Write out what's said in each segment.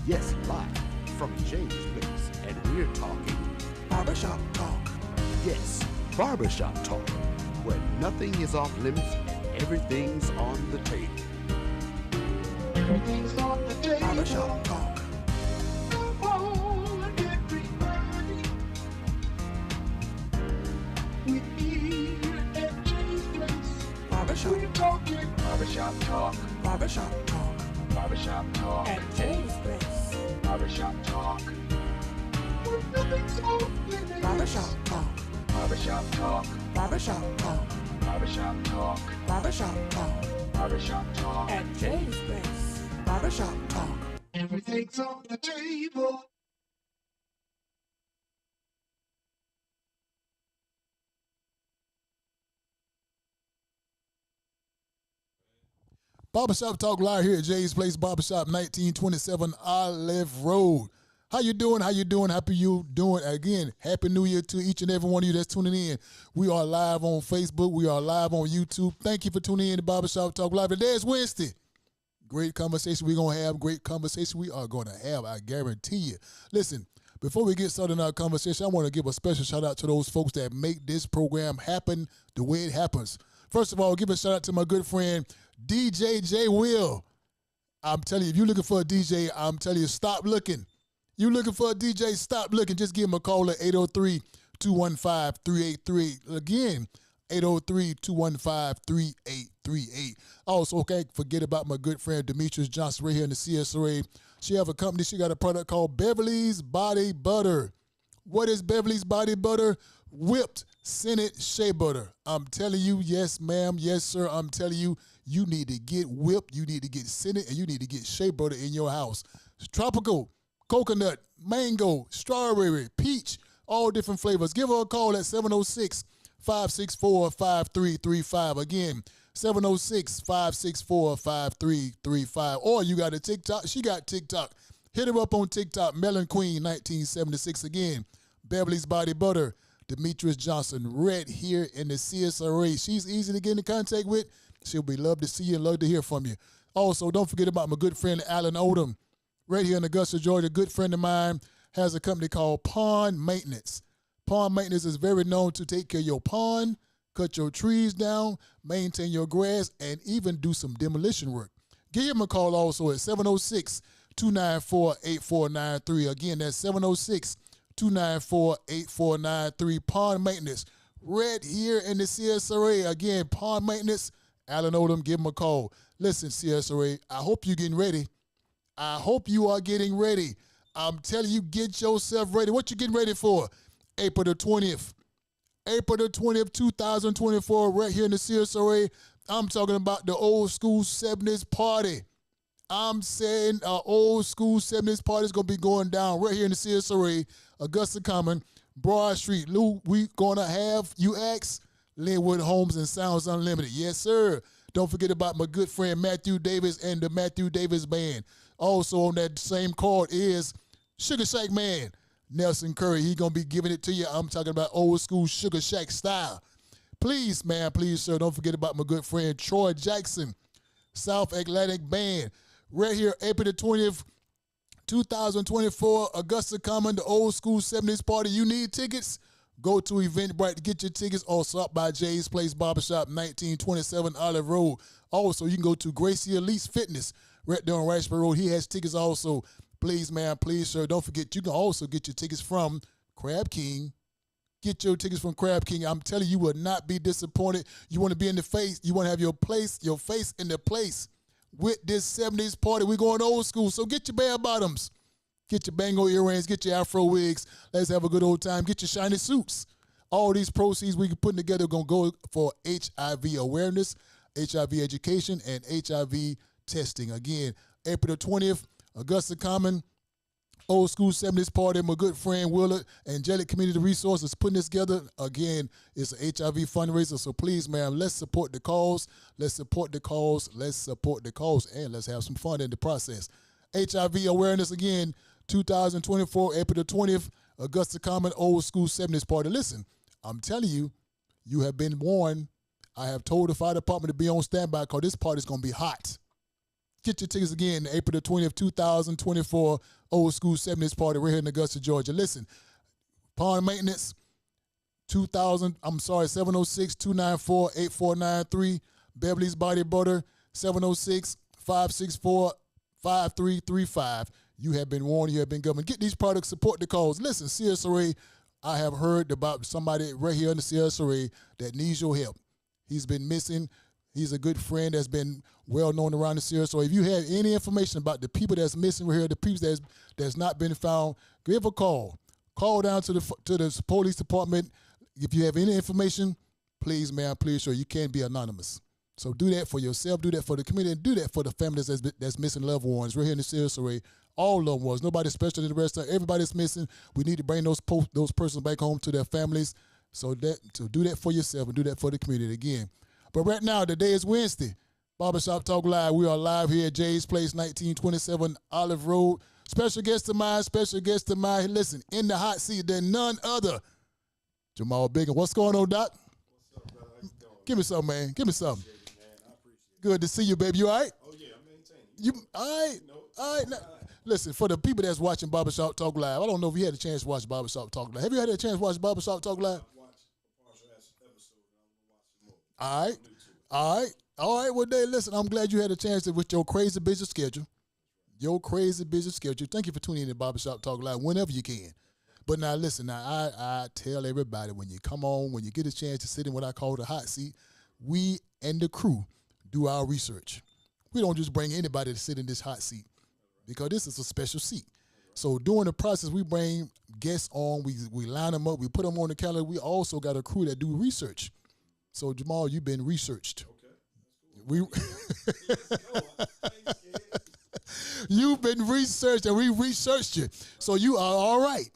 Yes, live from James Place, and we're talking barbershop talk. Yes, barbershop talk, where nothing is off limits and everything's on the table. Everything's on the table. Barbershop talk. Come on, everybody. We're here at James Place. Barbershop. We're talking barbershop talk. Barbershop talk. Barbershop talk. At James Place. Barbershop talk. Where nothing's off limits. Barbershop talk. Barbershop talk. Barbershop talk. Barbershop talk. Barbershop talk. Barbershop talk. At James Place. Barbershop talk. Everything's on the table. Barbershop Talk live here at Jay's Place Barbershop, 1927 Olive Road. How you doing? How you doing? Happy you doing? Again, Happy New Year to each and every one of you that's tuning in. We are live on Facebook. We are live on YouTube. Thank you for tuning in to Barbershop Talk Live. Today is Wednesday. Great conversation we're going to have. Great conversation we are going to have, I guarantee you. Listen, before we get started in our conversation, I want to give a special shout out to those folks that make this program happen the way it happens. First of all, give a shout out to my good friend, DJ J. Will. I'm telling you, if you're looking for a DJ, I'm telling you, stop looking. You looking for a DJ, stop looking. Just give him a call at 803-215-3838. Again, 803-215-3838. Also, okay, forget about my good friend Demetrius Johnson right here in the CSRA. She have a company. She got a product called Beverly's Body Butter. What is Beverly's Body Butter? Whipped Senate Shea Butter. I'm telling you, yes, ma'am, yes, sir. I'm telling you, you need to get whipped, you need to get Senate, and you need to get shea butter in your house. It's tropical, coconut, mango, strawberry, peach, all different flavors. Give her a call at 706-564-5335. Again, 706-564-5335. Or you got a TikTok. She got TikTok. Hit her up on TikTok, Melon Queen 1976. Again, Beverly's Body Butter, Demetrius Johnson, right here in the CSRA. She's easy to get in contact with. She'll be love to see you and love to hear from you. Also, don't forget about my good friend Alan Odom, right here in Augusta, Georgia. A good friend of mine has a company called Pond Maintenance. Pond Maintenance is very known to take care of your pond, cut your trees down, maintain your grass, and even do some demolition work. Give him a call also at 706-294-8493. Again, that's 706-294-8493. Pond Maintenance, right here in the CSRA. Again, Pond Maintenance, Alan Odom, give him a call. Listen, CSRA, I hope you're getting ready. I hope you are getting ready. I'm telling you, get yourself ready. What you getting ready for? April the 20th. April the 20th, 2024, right here in the CSRA. I'm talking about the old school 70s party. I'm saying old school 70s party is going to be going down right here in the CSRA, Augusta Common, Broad Street. Lou, we going to have, you ask, Linwood Homes and Sounds Unlimited. Yes, sir. Don't forget about my good friend Matthew Davis and the Matthew Davis Band. Also on that same card is Sugar Shack Man, Nelson Curry. He going to be giving it to you. I'm talking about old school Sugar Shack style. Please, man, please, sir, don't forget about my good friend Troy Jackson, South Atlantic Band. Right here, April the 20th, 2024, Augusta Common, the old school 70s party. You need tickets? Go to Eventbrite to get your tickets. Also up by Jay's Place Barbershop, 1927 Olive Road. Also, you can go to Gracie Elite's Fitness right there on Rashburn Road. He has tickets also. Please, man, please, sir, don't forget, you can also get your tickets from Crab King. Get your tickets from Crab King. I'm telling you, you will not be disappointed. You want to be in the face. You want to have your face in the place with this 70s party. We're going old school, so get your bare bottoms. Get your bango earrings, get your afro wigs. Let's have a good old time. Get your shiny suits. All these proceeds we can put together are going to go for HIV awareness, HIV education, and HIV testing. Again, April the 20th, Augusta Common, old school 70s party. My good friend Willard, Angelic Community Resources, putting this together. Again, it's an HIV fundraiser, so please, man, let's support the cause. Let's support the cause. Let's support the cause, and let's have some fun in the process. HIV awareness, again, 2024, April the 20th, Augusta Common, old school 70s party. Listen, I'm telling you, you have been warned. I have told the fire department to be on standby because this party is going to be hot. Get your tickets again, April the 20th, 2024, Old School 70s Party right here in Augusta, Georgia. Listen, Pond Maintenance, 706-294-8493. Beverly's Body Butter, 706-564-5335. You have been warned, you have been governed. Get these products, support the cause. Listen, CSRA, I have heard about somebody right here in the CSRA that needs your help. He's been missing. He's a good friend that's been well known around the CSRA. So if you have any information about the people that's missing right here, the people that's not been found, give a call. Call down to the police department. If you have any information, please, man, please, sure you can't be anonymous. So do that for yourself, do that for the community, and do that for the families that's missing loved ones right here in the CSRA. All loved ones, nobody special than the rest of everybody's missing. We need to bring those persons back home to their families. So do that for yourself and do that for the community again. But right now, today is Wednesday. Barbershop Talk Live. We are live here at Jay's Place, 1927 Olive Road. Special guest of mine. Listen, in the hot seat, there's none other. Jahmar Bingham. What's going on, Doc? What's up, brother? How you doing? Give me something, man. Give me something. Appreciate it, man. I appreciate it. Good to see you, baby. You all right? Oh, yeah, I'm maintaining. You all right? All right. Now, listen, for the people that's watching Barbershop Talk Live, I don't know if you had a chance to watch Barbershop Talk Live. Have you had a chance to watch Barbershop Talk Live? I've watched a partial episode, and I'm going to watch some more. All right. All right. Well, Dave, listen, I'm glad you had a chance to, with your crazy busy schedule. Thank you for tuning in to Barbershop Talk Live whenever you can. But now, listen, I tell everybody, when you come on, when you get a chance to sit in what I call the hot seat, we and the crew do our research. We don't just bring anybody to sit in this hot seat because this is a special seat. So during the process, we bring guests on, we line them up, we put them on the calendar. We also got a crew that do research. So, Jamal, you've been researched. Okay, that's cool. You've been researched, and we researched you. So you are all right.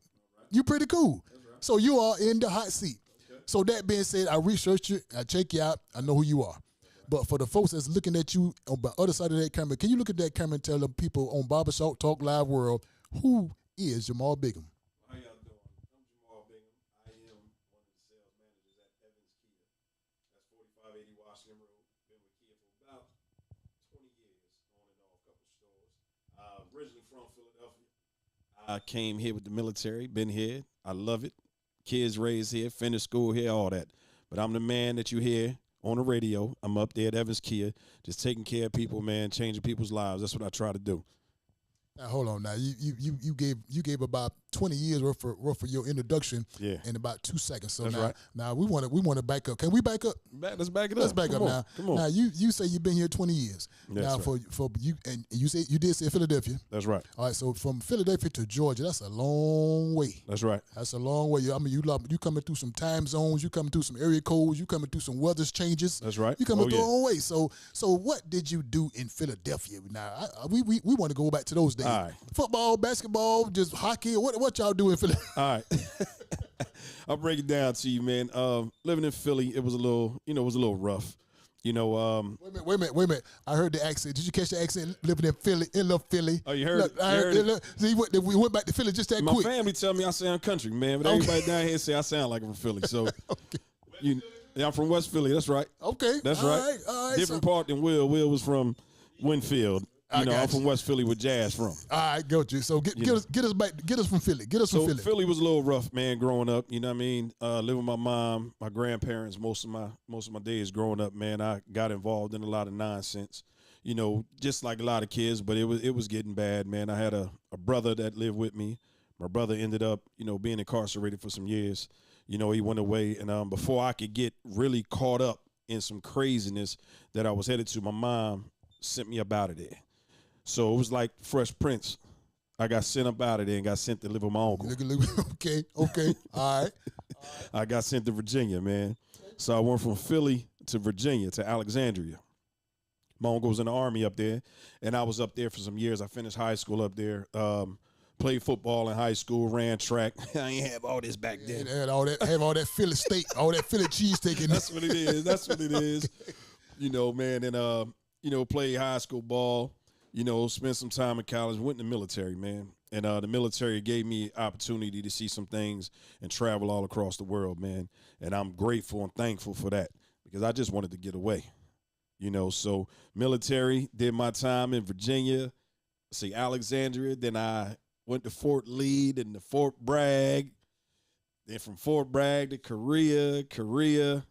You're pretty cool. Right. So you are in the hot seat. Okay. So that being said, I researched you, I check you out, I know who you are. But for the folks that's looking at you on the other side of that camera, can you look at that camera and tell the people on Barbershop Talk Live World, who is Jahmar Bingham? How y'all doing? I'm Jahmar Bingham. I am one of the sales managers at Evans Kia. That's 4580 Washington Road. Been with Kia for about 20 years, on and off, couple stores. Originally from Philadelphia. I came here with the military, been here. I love it. Kids raised here, finished school here, all that. But I'm the man that you hear on the radio. I'm up there at Evans Kia, just taking care of people, man, changing people's lives. That's what I try to do. Now, hold on. Now, you gave about 20 years worth of your introduction in about 2 seconds. So now we want to back up. Can we back up? Let's back it up. Let's back up now. Come on. Now you say you've been here 20 years. That's now right. for you, and you did say Philadelphia. That's right. All right. So from Philadelphia to Georgia, that's a long way. That's right. That's a long way. I mean, you coming through some time zones. You coming through some area codes. You coming through some weather changes. That's right. You coming through a long way. So what did you do in Philadelphia? Now we want to go back to those days. All right. Football, basketball, just hockey. What y'all do in Philadelphia? All right. I'll break it down to you, man. Living in Philly, it was a little rough. Wait a minute. I heard the accent. Did you catch the accent? Living in Philly, in love Philly. Oh, you heard it? See, we went back to Philly just that My quick. My family tell me I sound country, man, but everybody down here say I sound like I'm from Philly. So, I'm from West Philly. That's right. Okay. That's right. All right. Different part than Will. Will was from Winfield. I'm from West Philly, where Jazz from. All right, got you. So get us from Philly. Get us from Philly. Philly was a little rough, man, growing up. You know what I mean? Living with my mom, my grandparents, most of my days growing up, man, I got involved in a lot of nonsense. Just like a lot of kids, but it was getting bad, man. I had a brother that lived with me. My brother ended up, being incarcerated for some years. He went away, and before I could get really caught up in some craziness that I was headed to, my mom sent me up out of there. So it was like Fresh Prince. I got sent up out of there and got sent to live with my uncle. Okay. All right. I got sent to Virginia, man. So I went from Philly to Virginia to Alexandria. My uncle was in the Army up there, and I was up there for some years. I finished high school up there. Played football in high school, ran track. I ain't have all this back then. Have all that Philly steak, all that Philly cheesesteak in there. That's what it is. Man, and played high school ball. Spent some time in college, went in the military, man. And the military gave me opportunity to see some things and travel all across the world, man. And I'm grateful and thankful for that because I just wanted to get away. You know, so military, did my time in Virginia, see Alexandria, then I went to Fort Lee, then to Fort Bragg, then from Fort Bragg to Korea,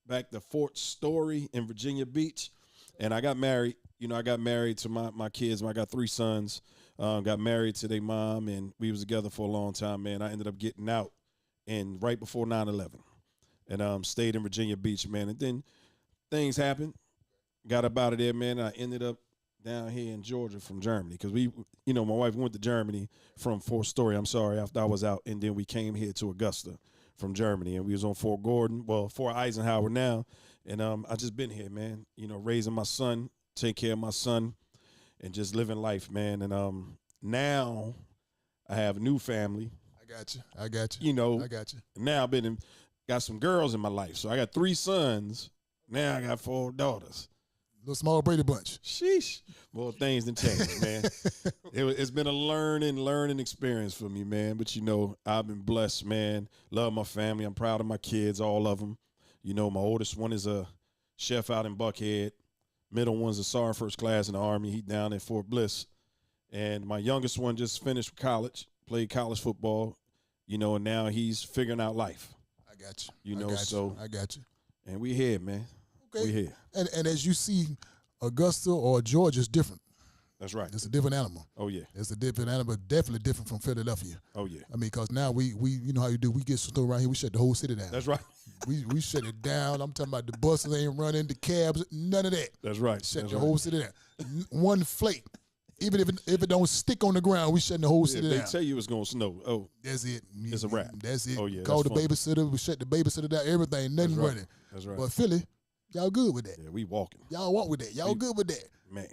back to Fort Story in Virginia Beach. And I got married. You know, I got married to my kids. I got 3 sons. Got married to their mom, and we was together for a long time, man. I ended up getting out and right before 9/11, and stayed in Virginia Beach, man. And then things happened. Got up out of there, man. I ended up down here in Georgia from Germany because my wife went to Germany from Fort Story. I'm sorry, after I was out, and then we came here to Augusta from Germany, and we was on Fort Eisenhower now, and I just been here, man. You know, raising my son, take care of my son, and just living life, man. And now I have a new family. I got you. You know, I got you. Now I've got some girls in my life, so I got 3 sons. Now I got 4 daughters. Little small Brady bunch. Sheesh. Well, things done changed, man. It's been a learning experience for me, man. But, you know, I've been blessed, man. Love my family. I'm proud of my kids, all of them. You know, my oldest one is a chef out in Buckhead. Middle one's a sergeant first class in the Army. He down at Fort Bliss. And my youngest one just finished college, played college football, you know, and now he's figuring out life. I got you. You know, I got you. And we here, man. Okay. We here. And as you see, Augusta or Georgia is different. That's right. It's a different animal. Oh, yeah. It's a different animal, definitely different from Philadelphia. Oh, yeah. I mean, because now we you know how you do. We get something around here, we shut the whole city down. That's right. We shut it down. I'm talking about the buses ain't running, the cabs, none of that. That's right. Shut That's the right. whole city down. One flake. Even if it don't stick on the ground, we shutting the whole city They down. tell you it's going to snow. Oh, That's it. It's a wrap. That's it. Oh, yeah, Call that's the fun. babysitter. We shut the babysitter down. Everything. Nothing That's right. running. That's right. But Philly, y'all good with that. Yeah, we walking. Y'all walk with that. Y'all good with that. Man.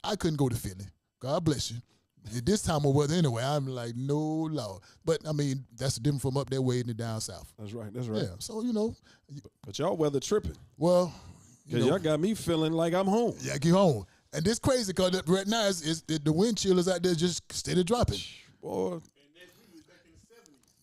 I couldn't go to Philly. God bless you. At this time of weather anyway, I'm like, no, Lord. But, I mean, that's different from up that way in the down south. That's right. That's right. Yeah, so, you know. But y'all weather tripping. Well, Because y'all got me feeling like I'm home. Yeah, get home. And this crazy because right now the wind chill is out there just steady dropping. Boy.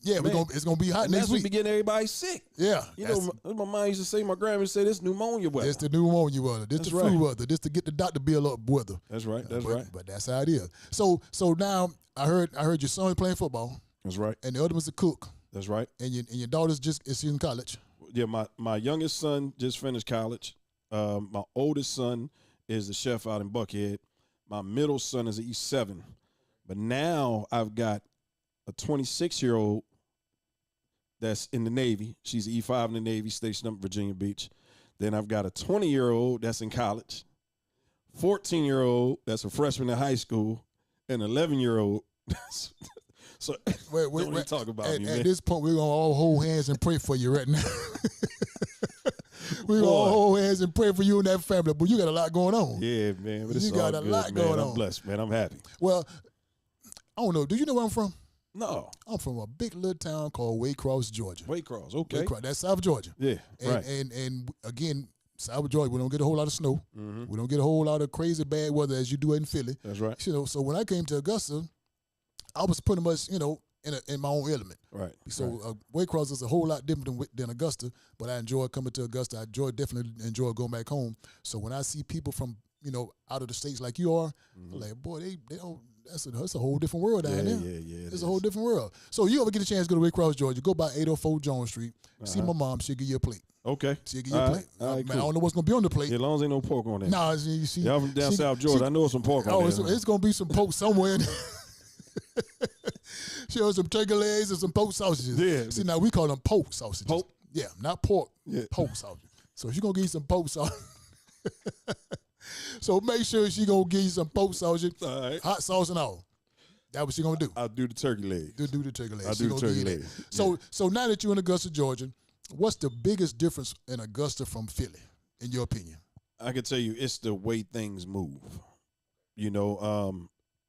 Yeah, it's gonna be hot next That's what week. be getting everybody sick. Yeah. You know, my mom used to say, my grandma used to say, this pneumonia weather. This the pneumonia weather. This That's the right. flu weather. This to get the doctor bill up weather. That's right. That's but, right. But that's how it is. So now I heard your son was playing football. That's right. And the other one's a cook. That's right. And your daughter's is in college. Yeah, my youngest son just finished college. My oldest son is the chef out in Buckhead. My middle son is an E7. But now I've got a 26-year-old that's in the Navy. She's an E5 in the Navy, stationed up in Virginia Beach. Then I've got a 20-year-old that's in college, 14-year-old that's a freshman in high school, and an 11-year-old. So Wait, don't even talk about me, man. At this point, we're going to all hold hands and pray for you right now. We're going to hold hands and pray for you and that family. But you got a lot going on. Yeah, man. But it's You all got a good, lot man. going I'm on. blessed, man. I'm happy. Well, I don't know. Do you know where I'm from? No. I'm from a big little town called Waycross, Georgia. Waycross, okay. Waycross, that's South Georgia. Yeah, right. And again, South Georgia, we don't get a whole lot of snow. Mm-hmm. We don't get a whole lot of crazy bad weather as you do in Philly. That's right. You know, so when I came to Augusta, I was pretty much, you know, in my own element. Right. So Waycross is a whole lot different than Augusta, but I enjoy coming to Augusta. I definitely enjoy going back home. So when I see people from, you know, out of the states like you are, I'm like, boy, they don't. That's a whole different world down there. Yeah. It's a whole different world. So you ever get a chance to go to Waycross, Georgia, go by 804 Jones Street, see my mom, she'll give you a plate. Okay. She'll give you a plate. All right, Man, I cool. don't know what's going to be on the plate. Yeah, as long as ain't no pork on there. Nah, you see. Y'all from down South Georgia. I know some pork on Oh, there. it's going to be some pork somewhere in there. She has some turkey legs and some pork sausages. Yeah. See, now we call them pork sausages. Pork? Yeah, not pork. Yeah. Pork sausages. So she's going to give you some pork sausage. So make sure she going to give you some pork sausage, All right. hot sauce and all. That's what she going to do. I'll do the turkey legs. Do the turkey legs. I'll She do the gonna give turkey you that. legs. So now that you're in Augusta, Georgia, what's the biggest difference in Augusta from Philly, in your opinion? I can tell you it's the way things move. You know,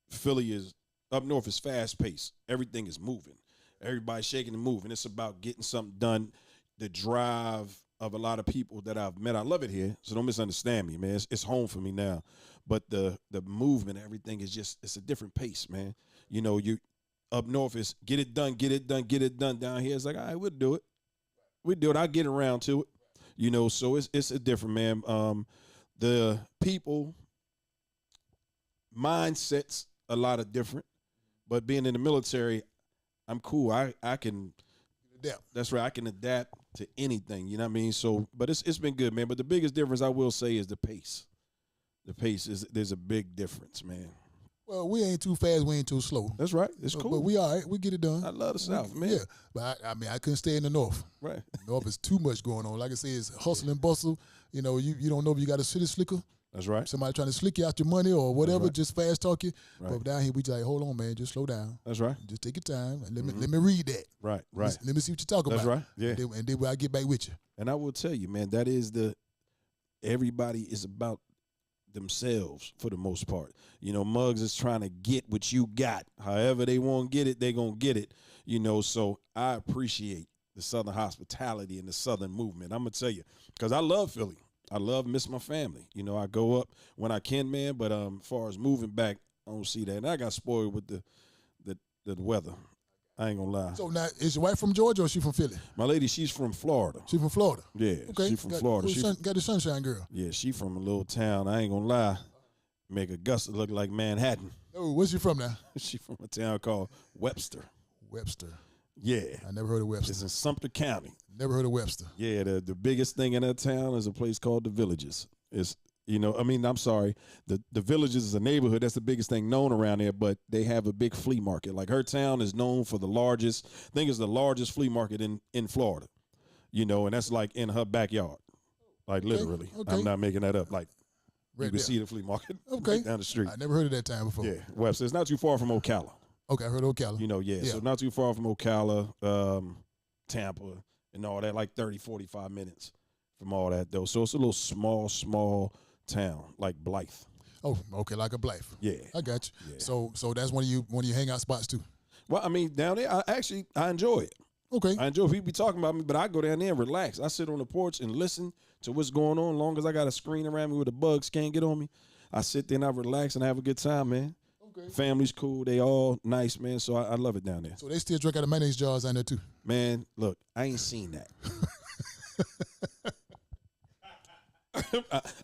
Philly is up north is fast paced. Everything is moving. Everybody's shaking and moving. It's about getting something done. The drive of a lot of people that I've met. I love it here, so don't misunderstand me, man. It's home for me now. But the movement, everything is just, it's a different pace, man. You know, you up north is get it done, get it done, get it done. Down here, it's like, all right, we'll do it. We'll do it. I'll get around to it. You know, so it's a different, man. The people mindsets a lot of different, but being in the military, I'm cool. I can adapt. That's right. I can adapt to anything. You know what I mean? So, but it's been good, man. But the biggest difference I will say is the pace. The pace there's a big difference, man. Well, we ain't too fast, we ain't too slow. That's right. It's cool. But we all right. We get it done. I love the South, man. Yeah, but I mean, I couldn't stay in the North. Right. The North is too much going on. Like I say, it's hustle and bustle. You know, you don't know if you got a city slicker. That's right. Somebody trying to slick you out your money or whatever, right. just fast talk you. Right. But down here, we just like, hold on, man, just slow down. That's right. Just take your time and let me read that. Right. Let me see what you're talking That's about. right. Yeah. And then I get back with you. And I will tell you, man, that is everybody is about themselves for the most part. You know, Muggs is trying to get what you got. However they want to get it, they going to get it. You know, so I appreciate the Southern hospitality and the Southern movement. I'm going to tell you, because I love Philly. I miss my family. You know, I go up when I can, man, but as far as moving back, I don't see that. And I got spoiled with the weather. I ain't gonna lie. So now, is your wife from Georgia or is she from Philly? My lady, she's from Florida. She from Florida? Yeah, okay. she from Florida. Got the sunshine girl. Yeah, she from a little town. I ain't gonna lie. Make Augusta look like Manhattan. Oh, where's she from now? She from a town called Webster. Webster. Yeah. I never heard of Webster. It's in Sumter County. Never heard of Webster. Yeah, the biggest thing in that town is a place called the Villages. It's I'm sorry. The Villages is a neighborhood. That's the biggest thing known around there, but they have a big flea market. Like her town is known for the largest flea market in Florida. You know, and that's like in her backyard. Like literally. Okay. I'm not making that up. Like Right you can there. see the flea market Okay. right down the street. I never heard of that town before. Yeah, Webster. It's not too far from Ocala. Okay, I heard of Ocala. You know, yeah. So not too far from Ocala, Tampa, and all that, like 30, 45 minutes from all that, though. So it's a little small town, like Blythe. Oh, okay, like a Blythe. Yeah. I got you. Yeah. So that's one of your hangout spots too. Well, I mean, down there, I enjoy it. Okay. I enjoy people be talking about me, but I go down there and relax. I sit on the porch and listen to what's going on. As long as I got a screen around me where the bugs can't get on me, I sit there and I relax and have a good time, man. Okay. Family's cool. They all nice, man. So I love it down there. So they still drink out of mayonnaise jars down there too. Man, look, I ain't seen that.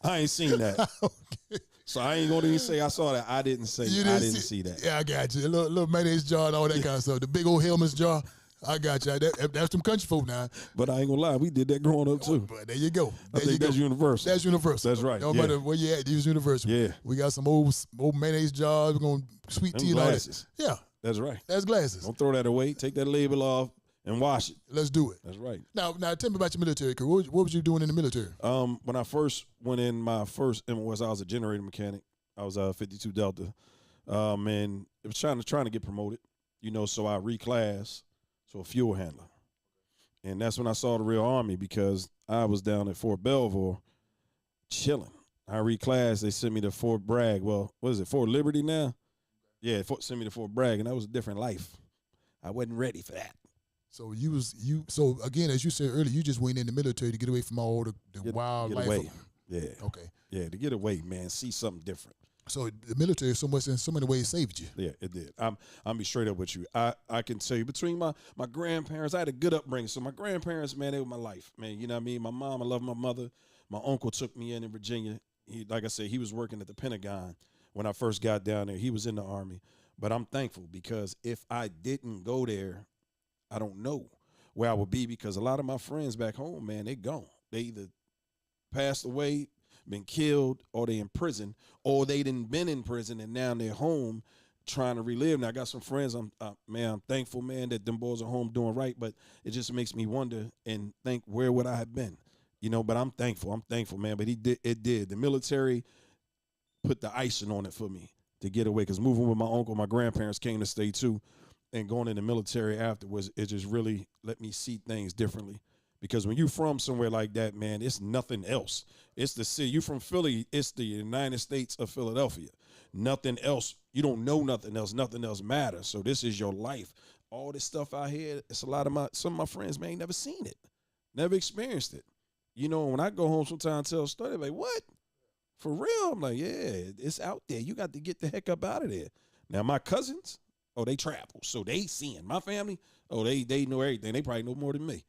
I ain't seen that. Okay. So I ain't gonna even say I saw that. I didn't say I didn't see that. Yeah, I got you. A little mayonnaise jar and all that kind of stuff. The big old Hellman's jar. I got you. That's some country food now. But I ain't gonna lie, we did that growing up too. But there you go. I think that's universal. That's universal. That's right. No Yeah. matter where you at, it's universal. Yeah. We got some old mayonnaise jars. We're gonna sweet Them tea and all that. glasses. Yeah, That's right. that's glasses. Don't throw that away. Take that label off and wash it. Let's do it. That's right. Now tell me about your military career. What was you doing in the military? When I first went in, my first MOS, I was a generator mechanic. I was 52 Delta, and it was trying to get promoted. You know, so I reclassed to a fuel handler, and that's when I saw the real Army because I was down at Fort Belvoir, chilling. I reclassed. They sent me to Fort Bragg. Well, what is it? Fort Liberty now? Yeah, sent me to Fort Bragg, and that was a different life. I wasn't ready for that. So So again, as you said earlier, you just went in the military to get away from all the wild Get life. away. Yeah. Okay. Yeah, to get away, man. See something different. So the military, in so many ways, saved you. Yeah, it did. I'm be straight up with you. I can tell you between my grandparents, I had a good upbringing. So my grandparents, man, they were my life, man. You know what I mean? My mom, I love my mother. My uncle took me in Virginia. He, like I said, he was working at the Pentagon when I first got down there. He was in the Army. But I'm thankful because if I didn't go there, I don't know where I would be because a lot of my friends back home, man, they gone. They either passed away, been killed, or they in prison, or they done been in prison and now they're home trying to relive. Now I got some friends. I'm thankful, man, that them boys are home doing right. But it just makes me wonder and think, where would I have been? You know. But I'm thankful, man. But it did. The military put the icing on it for me to get away. Because moving with my uncle, my grandparents came to stay too, and going in the military afterwards, it just really let me see things differently. Because when you from somewhere like that, man, it's nothing else. It's the city. You from Philly, it's the United States of Philadelphia. Nothing else. You don't know nothing else. Nothing else matters. So this is your life. All this stuff out here, it's some of my friends, man, ain't never seen it. Never experienced it. You know, when I go home sometimes and tell a story, they're like, what? For real? I'm like, yeah, it's out there. You got to get the heck up out of there. Now, my cousins, they travel. So they seeing. My family, they know everything. They probably know more than me.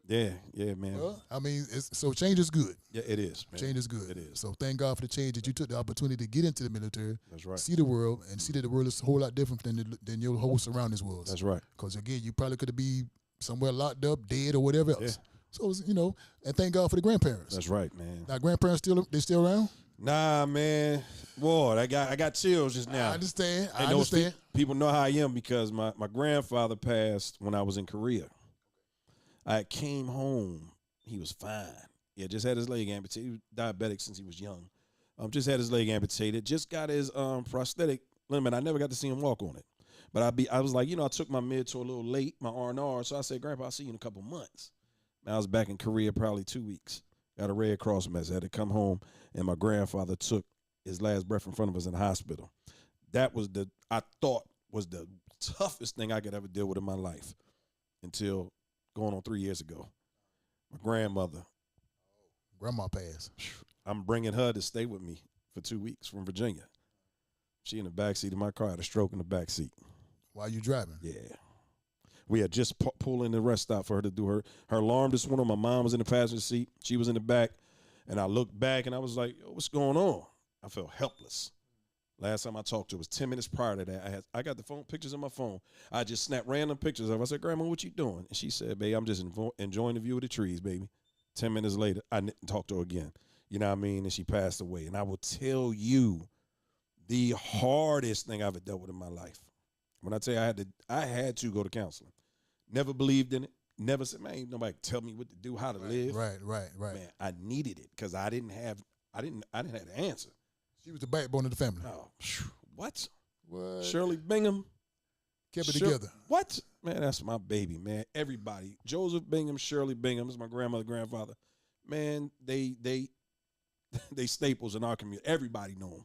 Yeah, man. Well, I mean, so change is good. Yeah, it is, man. Change is good. It is. So thank God for the change that you took the opportunity to get into the military. That's right. See the world and see that the world is a whole lot different than your whole surroundings was. That's right. Because again, you probably could be somewhere locked up, dead, or whatever else. Yeah. So you know, and thank God for the grandparents. That's right, man. Now, grandparents still around? Nah, man. Boy, I got chills just now. I understand. I And those understand. people know how I am because my grandfather passed when I was in Korea. I came home. He was fine. Yeah, just had his leg amputated. He was diabetic since he was young. Just had his leg amputated. Just got his prosthetic limb. I never got to see him walk on it. But I was like, I took my mid to a little late, my R&R. So I said, Grandpa, I'll see you in a couple months. And I was back in Korea probably 2 weeks. Got a Red Cross message. I had to come home, and my grandfather took his last breath in front of us in the hospital. That was I thought was the toughest thing I could ever deal with in my life until going on 3 years ago. My grandmother. Grandma passed. I'm bringing her to stay with me for 2 weeks from Virginia. She in the backseat of my car, had a stroke in the backseat. While you driving? Yeah. We had just pulled in the rest stop for her to do her alarm just went on. My mom was in the passenger seat. She was in the back. And I looked back, and I was like, yo, what's going on? I felt helpless. Last time I talked to her was 10 minutes prior to that. I got the pictures on my phone. I just snapped random pictures of her. I said, Grandma, what you doing? And she said, babe, I'm just enjoying the view of the trees, baby. 10 minutes later, I didn't talk to her again. You know what I mean? And she passed away. And I will tell you the hardest thing I've ever dealt with in my life. When I tell you I had to go to counseling. Never believed in it. Never said, man, ain't nobody tell me what to do, how to live. Right. Man, I needed it because I didn't have the answer. She was the backbone of the family. Oh, what? What? Shirley Bingham. Kept it together. What? Man, that's my baby, man. Everybody. Joseph Bingham, Shirley Bingham, is my grandmother, grandfather. Man, they staples in our community. Everybody know them.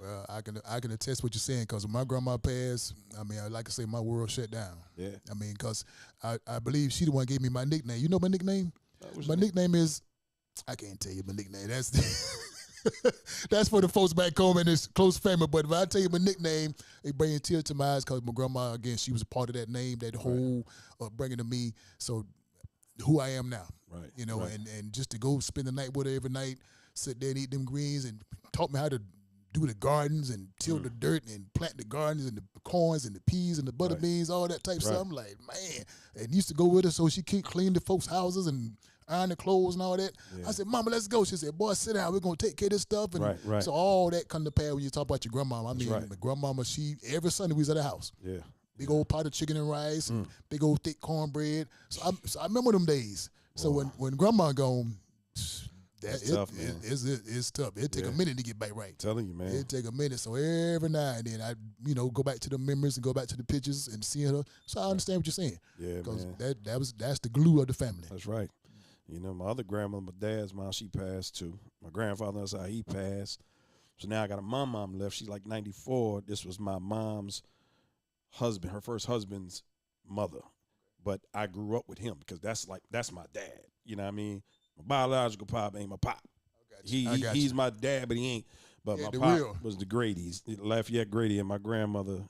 Well, I can attest what you're saying because when my grandma passed, I mean, I like to say my world shut down. Yeah. I mean, because I believe she the one gave me my nickname. You know my nickname? My nickname is, I can't tell you my nickname. That's that's for the folks back home and his close family. But if I tell you my nickname, it brings tears to my eyes because my grandma, again, she was a part of that name, that whole upbringing to me. So who I am now. Right. You know, right. and just to go spend the night with her every night, sit there and eat them greens and taught me how to do the gardens and till the dirt and plant the gardens and the corns and the peas and the butter beans, all that type of stuff. I'm like, man. And used to go with her so she could clean the folks' houses and iron the clothes and all that. Yeah. I said, Mama, let's go. She said, boy, sit down. We're going to take care of this stuff. And so all that come to pass when you talk about your grandmama. I mean, my grandmama, every Sunday we was at the house. Yeah. Big old pot of chicken and rice and big old thick cornbread. So I remember them days. So when grandma gone, That's tough, man. It's tough. It take a minute to get back right. Telling you, man. It take a minute. So every now and then I, go back to the memories and go back to the pictures and seeing her. So I understand what you're saying. Yeah, because man. that's the glue of the family. That's right. My other grandmother, my dad's mom, she passed too. My grandfather, that's how he passed. So now I got a mom left. She's like 94. This was my mom's husband, her first husband's mother. But I grew up with him because that's my dad. You know what I mean? My biological pop ain't my pop. He's my dad, but he ain't. But my pop was the Grady's, Lafayette Grady, and my grandmother,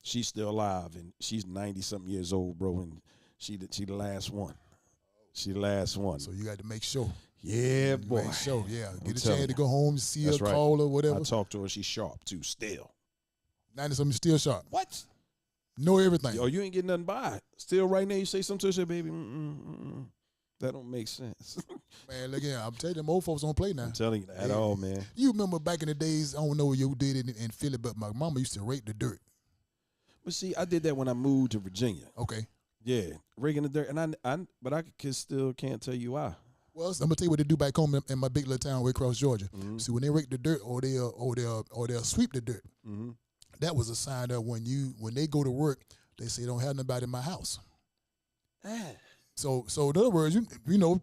she's still alive, and she's 90-something years old, bro, and she the last one. She the last one. So you got to make sure. Yeah, boy. Make sure, yeah. Get a chance to go home, see her, call her, whatever. I talk to her. She's sharp, too, still. 90-something, still sharp. What? Know everything. Yo, you ain't getting nothing by. Still right now, you say something to her, say, baby, that don't make sense. Man, look here, I'm telling you, them old folks don't play now. I'm telling you that at all, man. You remember back in the days, I don't know what you did in Philly, but my mama used to rake the dirt. But see, I did that when I moved to Virginia. Okay. Yeah, raking the dirt, and but I still can't tell you why. Well, I'm gonna tell you what they do back home in my big little town way across Georgia. Mm-hmm. See, when they rake the dirt or they'll sweep the dirt, that was a sign that when they go to work, they say don't have nobody in my house. So in other words,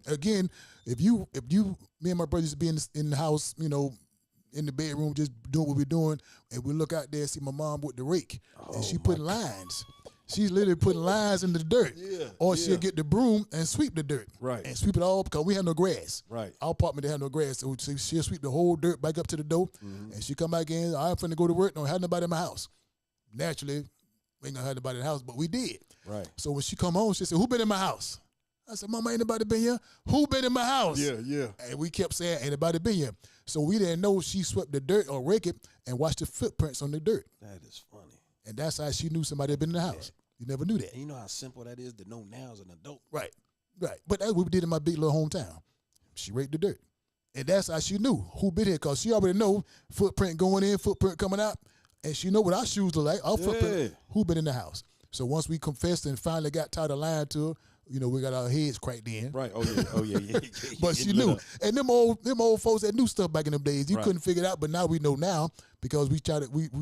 again, if me and my brothers be in the house, in the bedroom just doing what we're doing, and we look out there and see my mom with the rake, and she putting lines. She's literally putting lines in the dirt. Or she'll get the broom and sweep the dirt. Right. And sweep it all because we have no grass. Right. Our apartment didn't have no grass. So she'll sweep the whole dirt back up to the door. And she come back in, I'm finna go to work, don't have nobody in my house. Naturally, we ain't gonna have nobody in the house, but we did. Right. So when she come home, she said, who been in my house? I said, Mama, ain't nobody been here. Who been in my house? Yeah. And we kept saying, ain't nobody been here. So we didn't know she swept the dirt or rake it and watched the footprints on the dirt. That is funny. And that's how she knew somebody had been in the house. You never knew that. And you know how simple that is to know now as an adult. Right. But that's what we did in my big little hometown. She raked the dirt. And that's how she knew who been here, because she already know footprint going in, footprint coming out. And she know what our shoes look like, our footprint, who been in the house. So once we confessed and finally got tired of lying to her, you know, we got our heads cracked in. Right. Oh yeah. But she knew. And them old folks that knew stuff back in them days, you couldn't figure it out, but now we know now because we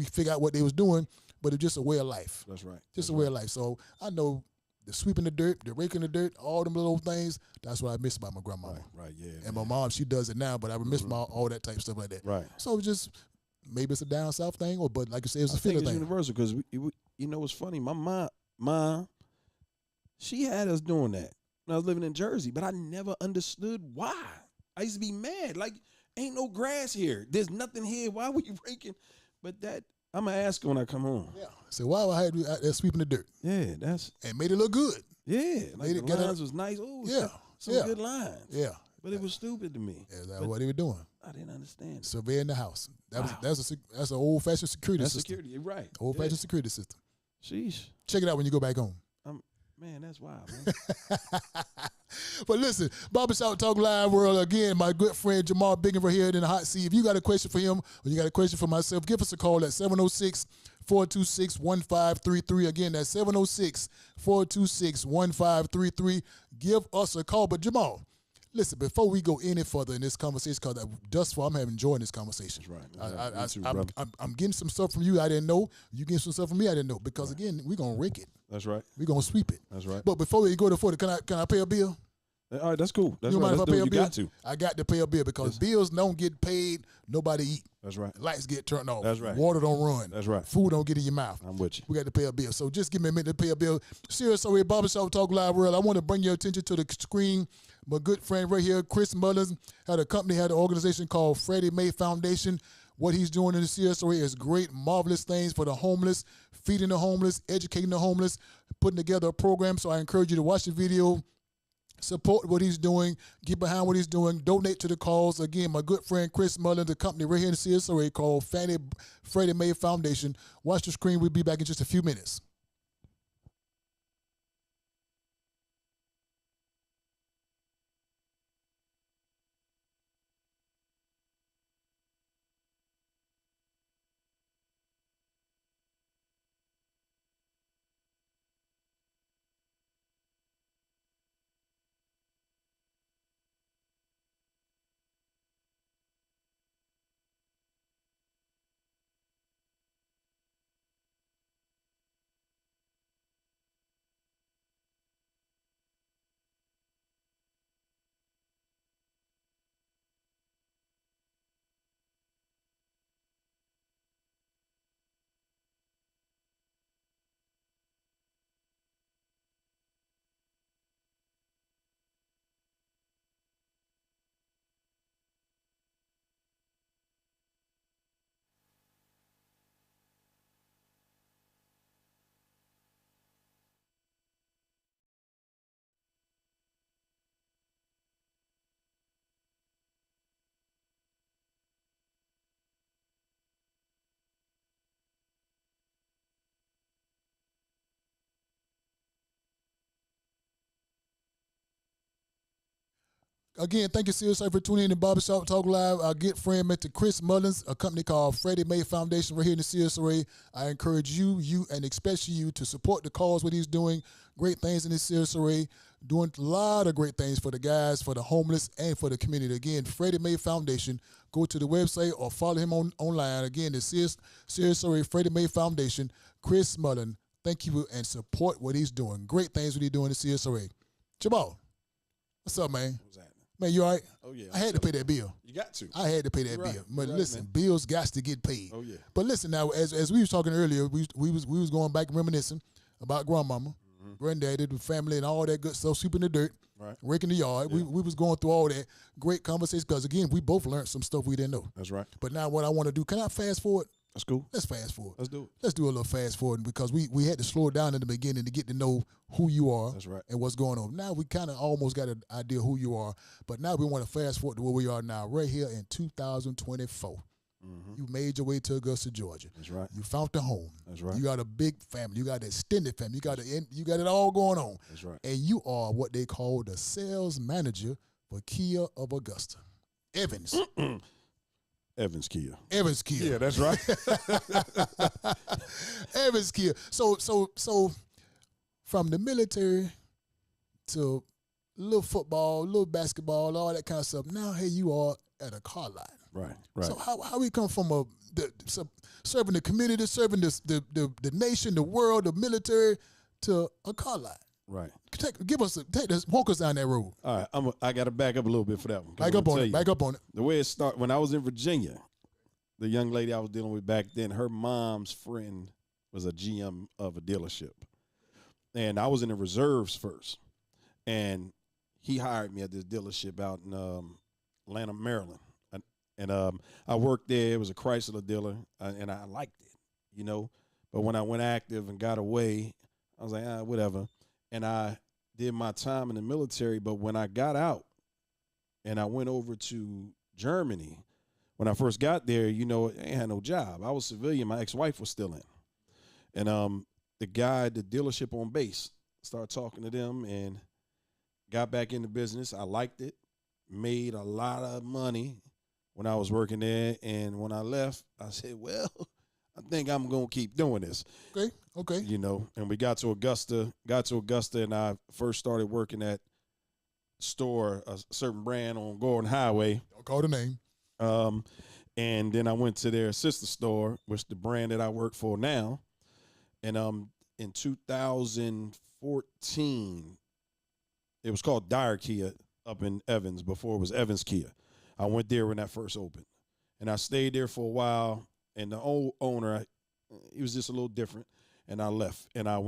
figure out what they was doing, but it's just a way of life. That's right. Just a way of life. So I know the sweeping the dirt, the raking the dirt, all them little things, that's what I miss about my grandmama. Right, yeah. And my mom, she does it now, but I miss all that type of stuff like that. Right. So just maybe it's a down south thing, but like you said, it's a feeling thing. It's universal because you know what's funny? My mom, she had us doing that when I was living in Jersey, but I never understood why. I used to be mad. Like, ain't no grass here. There's nothing here. Why were you raking? But that, I'm going to ask her when I come home. Yeah. So why I had you out there sweeping the dirt? Yeah, that's. And made it look good. Yeah. Like the lines was nice. Oh, yeah. Some good lines. Yeah. But it was stupid to me. Yeah, that's what they were doing. I didn't understand it. Surveying the house. That's an old-fashioned security system. Security, you're right. Old-fashioned security system. Sheesh. Check it out when you go back home. Man, that's wild, man. But listen, Barbershop Talk Live World, again, my good friend Jahmar Bingham right here in the hot seat. If you got a question for him or you got a question for myself, give us a call at 706-426-1533. Again, that's 706-426-1533. Give us a call. But Jahmar, listen, before we go any further in this conversation, because thus far I'm enjoying this conversation. That's right. I'm getting some stuff from you I didn't know. You getting some stuff from me I didn't know. Because again, we're gonna rake it. That's right. We're gonna sweep it. That's right. But before we go to further, can I pay a bill? All right, that's cool. That's you right. mind if I pay a bill? Got to. I got to pay a bill because bills don't get paid. Nobody eat. That's right. Lights get turned off. That's right. Water don't run. That's right. Food don't get in your mouth. I'm with you. We got to pay a bill. So just give me a minute to pay a bill. Serious Story Barbershop Talk Live World. I want to bring your attention to the screen. My good friend right here, Chris Mullins, had an organization called Freddie Mae Foundation. What he's doing in the CSOA is great, marvelous things for the homeless, feeding the homeless, educating the homeless, putting together a program. So I encourage you to watch the video, support what he's doing, get behind what he's doing, donate to the cause. Again, my good friend Chris Mullins, the company right here in the CSOA called Freddie Mae Foundation. Watch the screen. We'll be back in just a few minutes. Again, thank you seriously for tuning in to Barbershop Talk Live. Our good friend, Mr. Chris Mullins, a company called Freddie Mae Foundation right here in the CSRA. I encourage you, and especially you to support the cause, what he's doing. Great things in the CSRA, doing a lot of great things for the guys, for the homeless, and for the community. Again, Freddie Mae Foundation. Go to the website or follow him online. Again, the CSRA Freddie Mae Foundation. Chris Mullins, thank you, and support what he's doing. Great things what he's doing in the CSRA. Jamal, what's up, man? What's happening? Man, you all right? Oh, yeah. I had to pay that bill. You got to. I had to pay that Right. bill. But Right, listen, man. bills got to get paid. Oh, yeah. But listen now, as we was talking earlier, we was going back and reminiscing about grandmama, granddaddy, the family, and all that good stuff, sweeping the dirt, Right. raking the yard. Yeah. We was going through all that great conversation because, again, we both learned some stuff we didn't know. That's right. But now what I want to do, can I fast forward That's cool. Let's fast forward. Let's do it. Let's do a little fast forward because we had to slow it down in the beginning to get to know who you are. That's right. And what's going on. Now we kind of almost got an idea who you are, but now we want to fast forward to where we are now, right here in 2024. You made your way to Augusta, Georgia. That's right. You found a home. That's right. You got a big family. You got an extended family. You got it all going on. That's right. And you are what they call the sales manager for Kia of Augusta. Evans. Evans Kia. Evans Kia. Yeah, that's right. Evans Kia. So from the military to little football, little basketball, all that kind of stuff. Now here you are at a car lot. Right. Right. So how we come from serving the community, serving the nation, the world, the military, to a car lot? Right. Walk us down that road. All right. I got to back up a little bit for that one. Back up on it. The way it started, when I was in Virginia, the young lady I was dealing with back then, her mom's friend was a GM of a dealership. And I was in the reserves first. And he hired me at this dealership out in Atlanta, Maryland. And I worked there. It was a Chrysler dealer, and I liked it, you know. But when I went active and got away, I was like, whatever. And I did my time in the military. But when I got out and I went over to Germany, when I first got there, you know, I ain't had no job. I was civilian. My ex-wife was still in. And the guy at the dealership on base started talking to them and got back into business. I liked it, made a lot of money when I was working there. And when I left, I said, well, I think I'm going to keep doing this. Okay. You know, and we got to Augusta, and I first started working at store, a certain brand on Gordon Highway. Don't call the name. And then I went to their sister store, which the brand that I work for now. And in 2014, it was called Dyer Kia up in Evans before it was Evans Kia. I went there when that first opened. And I stayed there for a while. And the old owner, he was just a little different. And I left. And I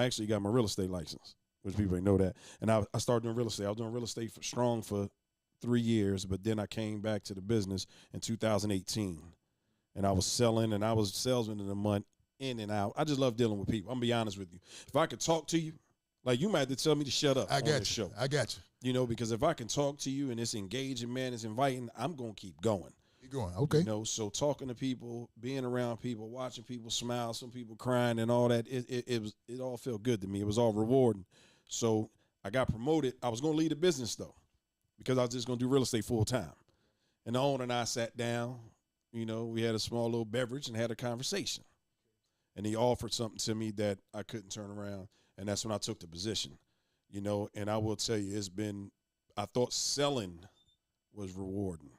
actually got my real estate license, which people didn't know that. And I started doing real estate. I was doing real estate for 3 years. But then I came back to the business in 2018. And I was selling, and I was salesman in the month, in and out. I just love dealing with people. I'm going to be honest with you. If I could talk to you, like you might have to tell me to shut up on this show. I got you. You know, because if I can talk to you and it's engaging, man, it's inviting, I'm going to keep going. Keep going. Okay. You know, so talking to people, being around people, watching people smile, some people crying and all that, it all felt good to me. It was all rewarding. So I got promoted. I was going to leave the business, though, because I was just going to do real estate full time. And the owner and I sat down. You know, we had a small little beverage and had a conversation. And he offered something to me that I couldn't turn around. And that's when I took the position, you know. And I will tell you, I thought selling was rewarding.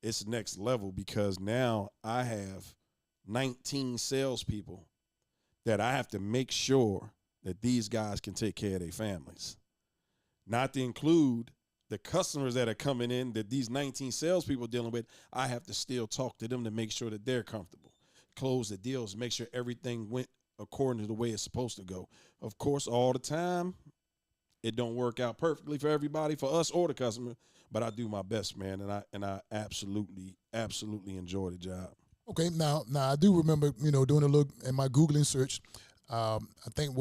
It's next level because now I have 19 salespeople that I have to make sure that these guys can take care of their families. Not to include the customers that are coming in that these 19 salespeople are dealing with. I have to still talk to them to make sure that they're comfortable, close the deals, make sure everything went according to the way it's supposed to go. Of course, all the time, it don't work out perfectly for everybody, for us or the customer, but I do my best, man, and I absolutely enjoy the job. Okay, now I do remember, you know, doing a look in my Googling search. I think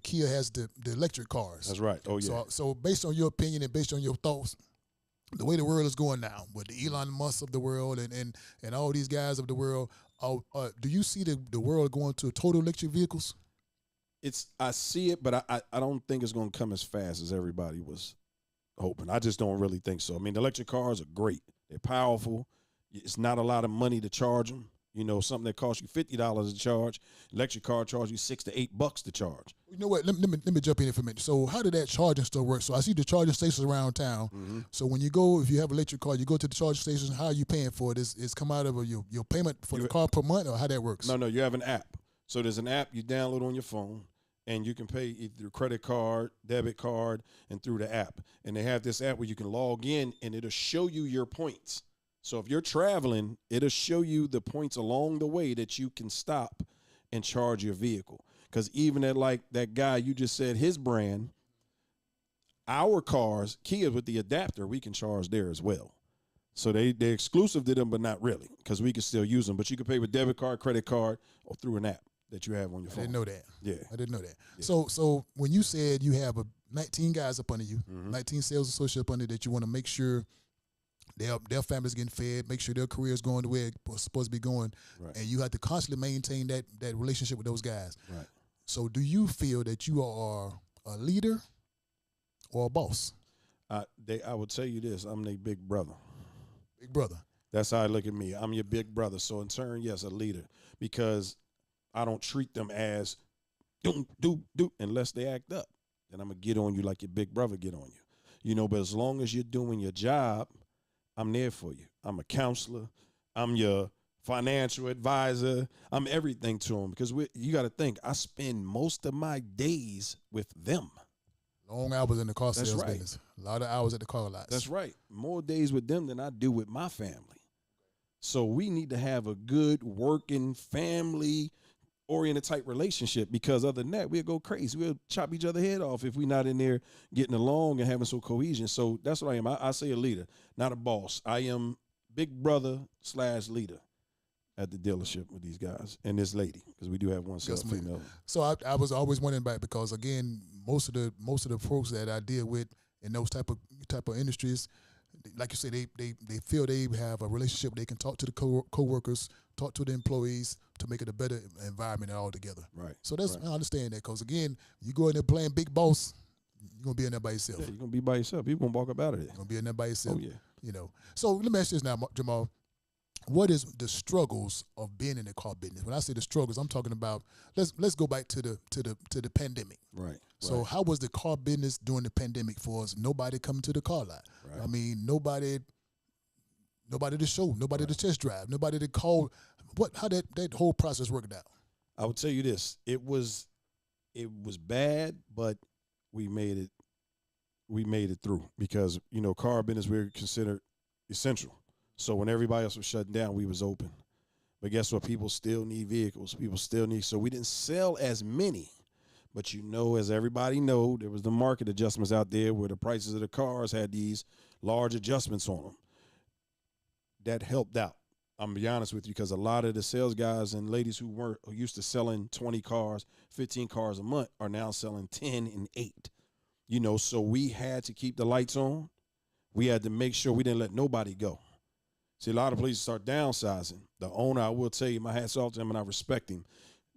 Kia has the electric cars. That's right. Oh yeah. So based on your opinion and based on your thoughts, the way the world is going now with the Elon Musk of the world and all these guys of the world, do you see the world going to total electric vehicles? I see it, but I don't think it's going to come as fast as everybody was hoping. I just don't really think so. I mean, the electric cars are great. They're powerful. It's not a lot of money to charge them. You know, something that costs you $50 to charge, electric car charges you $6 to $8 to charge. You know what? Let me jump in here for a minute. So how did that charging still work? So I see the charging stations around town. Mm-hmm. So when you go, if you have an electric car, you go to the charging station. How are you paying for it? It's come out of your payment for the car per month, or how that works? No, you have an app. So there's an app you download on your phone, and you can pay either through credit card, debit card, and through the app. And they have this app where you can log in, and it'll show you your points. So if you're traveling, it'll show you the points along the way that you can stop and charge your vehicle. Because even at like that guy you just said, his brand, our cars, Kia with the adapter, we can charge there as well. So they're exclusive to them, but not really, because we can still use them. But you can pay with debit card, credit card, or through an app that you have on your phone. I didn't know that. Yeah. I didn't know that. Yeah. So when you said you have 19 guys up under you, 19 sales associates up under that you want to make sure their family's getting fed, make sure their career's going the way it's supposed to be going, Right. and you have to constantly maintain that relationship with those guys. Right. So do you feel that you are a leader or a boss? I would tell you this: I'm their big brother. Big brother. That's how I look at me. I'm your big brother. So in turn, yes, a leader, because I don't treat them as do unless they act up. Then I'm gonna get on you like your big brother get on you. You know, but as long as you're doing your job, I'm there for you. I'm a counselor. I'm your financial advisor. I'm everything to them, because you got to think, I spend most of my days with them. Long hours in the car That's sales right. business. A lot of hours at the car lots. That's right. More days with them than I do with my family. So we need to have a good working family oriented type relationship, because other than that, we'll go crazy. We'll chop each other head off if we're not in there getting along and having some cohesion. So that's what I am. I say a leader, not a boss. I am big brother / leader at the dealership with these guys and this lady, because we do have one sales female. So I was always wondering about it, because again, most of the folks that I deal with in those type of industries, like you said, they feel they have a relationship. They can talk to the co-workers, talk to the employees to make it a better environment altogether. Right. So that's right. I understand that, because again, you go in there playing big boss, you're gonna be in there by yourself. Yeah, you're gonna be by yourself. You're gonna walk up out of there. You're gonna be in there by yourself. Oh yeah. You know. So let me ask you this now, Jahmar. What is the struggles of being in the car business? When I say the struggles, I'm talking about let's go back to the pandemic. Right. So how was the car business during the pandemic for us? Nobody coming to the car lot. Right. I mean, nobody to show, nobody to test drive, nobody to call. How that whole process worked out? I would tell you this: it was bad, but we made it through, because car business, we're considered essential. So when everybody else was shutting down, we was open. But guess what? People still need vehicles. People still need. So we didn't sell as many. But as everybody know, there was the market adjustments out there where the prices of the cars had these large adjustments on them. That helped out. I'm gonna be honest with you, because a lot of the sales guys and ladies who used to selling 20 cars, 15 cars a month are now selling 10 and 8. So we had to keep the lights on. We had to make sure we didn't let nobody go. See, a lot of places start downsizing. The owner, I will tell you, my hat's off to him and I respect him,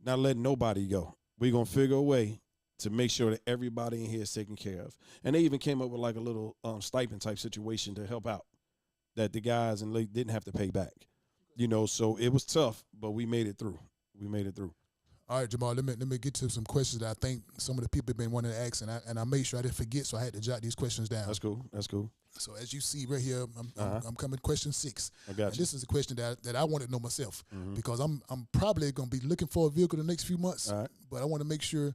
not letting nobody go. We're going to figure a way to make sure that everybody in here is taken care of. And they even came up with like a little stipend type situation to help out, that the guys and ladies didn't have to pay back. So it was tough, but we made it through. All right, Jahmar, let me get to some questions that I think some of the people have been wanting to ask, and I made sure I didn't forget, so I had to jot these questions down. That's cool. So as you see right here, I'm coming to question 6. I got you. And this is a question that I want to know myself, because I'm probably going to be looking for a vehicle the next few months, all right. But I want to make sure,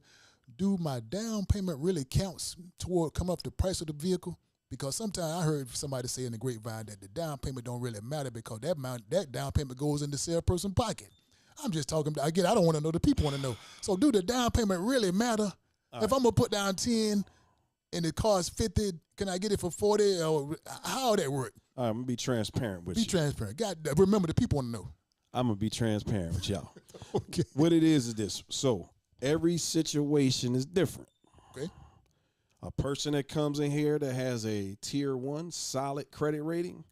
do my down payment really counts toward come up the price of the vehicle? Because sometimes I heard somebody say in the grapevine that the down payment don't really matter, because that down payment goes in the salesperson's pocket. I'm just talking, again, I don't want to know, the people want to know. So do the down payment really matter? If I'm going to put down 10 and it costs 50, can I get it for 40? Or how that work? All right, I'm going to be transparent with you. Be transparent. God, remember, the people want to know. I'm going to be transparent with y'all. Okay. What it is this. So every situation is different. Okay. A person that comes in here that has a tier 1 solid credit rating,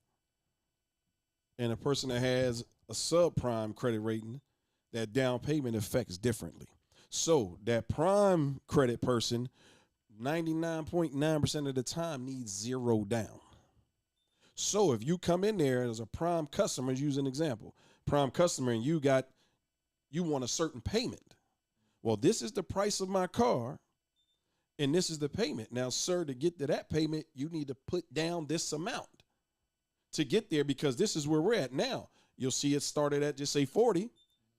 and a person that has a subprime credit rating, that down payment affects differently. So that prime credit person, 99.9% of the time, needs 0 down. So if you come in there as a prime customer, use an example, prime customer, and you want a certain payment. Well, this is the price of my car, and this is the payment. Now, sir, to get to that payment, you need to put down this amount to get there, because this is where we're at now. You'll see it started at, just say 40.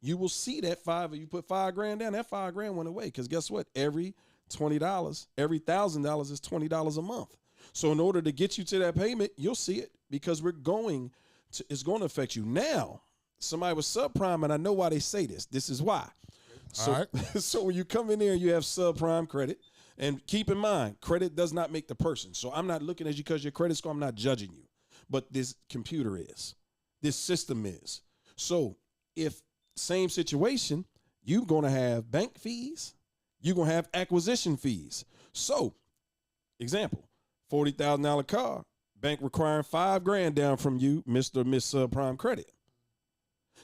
You will see that you put $5,000 down, that $5,000 went away. Because guess what? Every $20, every $1,000 is $20 a month. So in order to get you to that payment, you'll see it, because it's going to affect you. Now, somebody was subprime, and I know why they say this. This is why. So, all right. So when you come in there and you have subprime credit, and keep in mind, credit does not make the person. So I'm not looking at you because your credit score, I'm not judging you. but this computer is. This system is. So if same situation, you're going to have bank fees, you're going to have acquisition fees. So, example, $40,000 car, bank requiring $5,000 down from you, Mr. or Miss Prime Credit.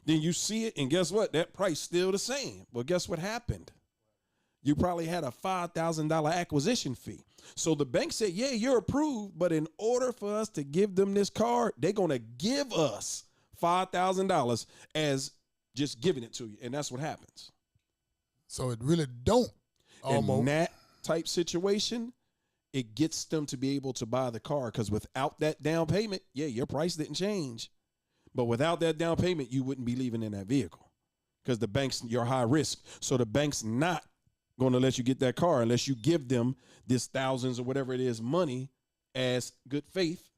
Then you see it, and guess what? That price still the same. Well, guess what happened? You probably had a $5,000 acquisition fee. So the bank said, yeah, you're approved, but in order for us to give them this car, they're going to give us $5,000 as just giving it to you. And that's what happens. So it really don't. Almost. In that type situation, it gets them to be able to buy the car, because without that down payment, yeah, your price didn't change. But without that down payment, you wouldn't be leaving in that vehicle, because the bank's, you're high risk. So the bank's not going to let you get that car unless you give them this thousands or whatever it is money as good faith.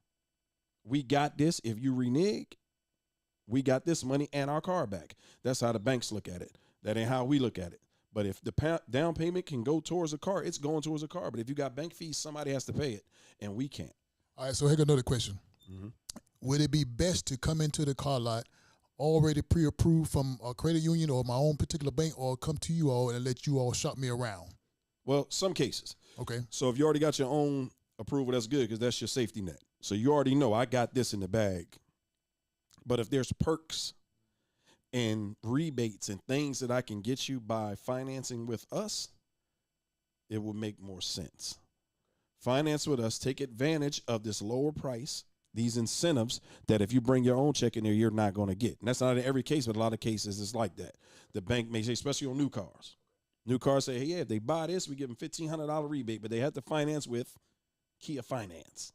We got this. If you renege, we got this money and our car back. That's how the banks look at it. That ain't how we look at it. But if the down payment can go towards a car, it's going towards a car. But if you got bank fees, somebody has to pay it, and we can't. All right, so here's another question. Mm-hmm. Would it be best to come into the car lot already pre-approved from a credit union or my own particular bank, or come to you all and let you all shop me around? Well, some cases. Okay. So if you already got your own approval, that's good, because that's your safety net. So you already know I got this in the bag. But if there's perks and rebates and things that I can get you by financing with us, it will make more sense. Finance with us, take advantage of this lower price, these incentives that if you bring your own check in there, you're not going to get. And that's not in every case, but a lot of cases it's like that. The bank may say, especially on new cars. New cars say, hey, yeah, if they buy this, we give them $1,500 rebate, but they have to finance with Kia Finance.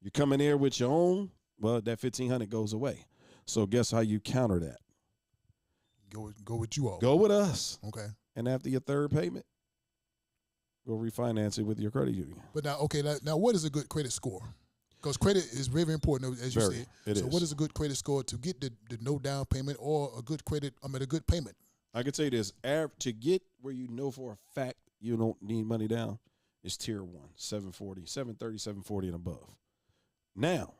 You come in there with your own, well, that $1,500 goes away. So guess how you counter that? Go with you all. Go with us. Okay. And after your third payment, go refinance it with your credit union. But now, okay, now what is a good credit score? Because credit is very important, as you said. So what is a good credit score to get the no down payment or a good a good payment? I can tell you this, to get where you know for a fact you don't need money down is tier 1, 740, 730, 740 and above. Now,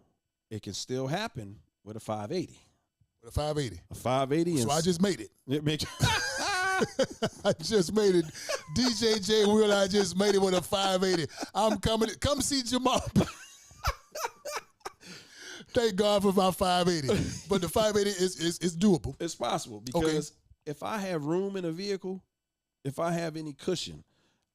it can still happen with a 580. With a 580. A 580. So I just made it. It makes I just made it. DJ J Will, I just made it with a 580. I'm coming. Come see Jahmar. Thank God for my 580. But the 580 is doable. It's possible, because if I have room in a vehicle, if I have any cushion,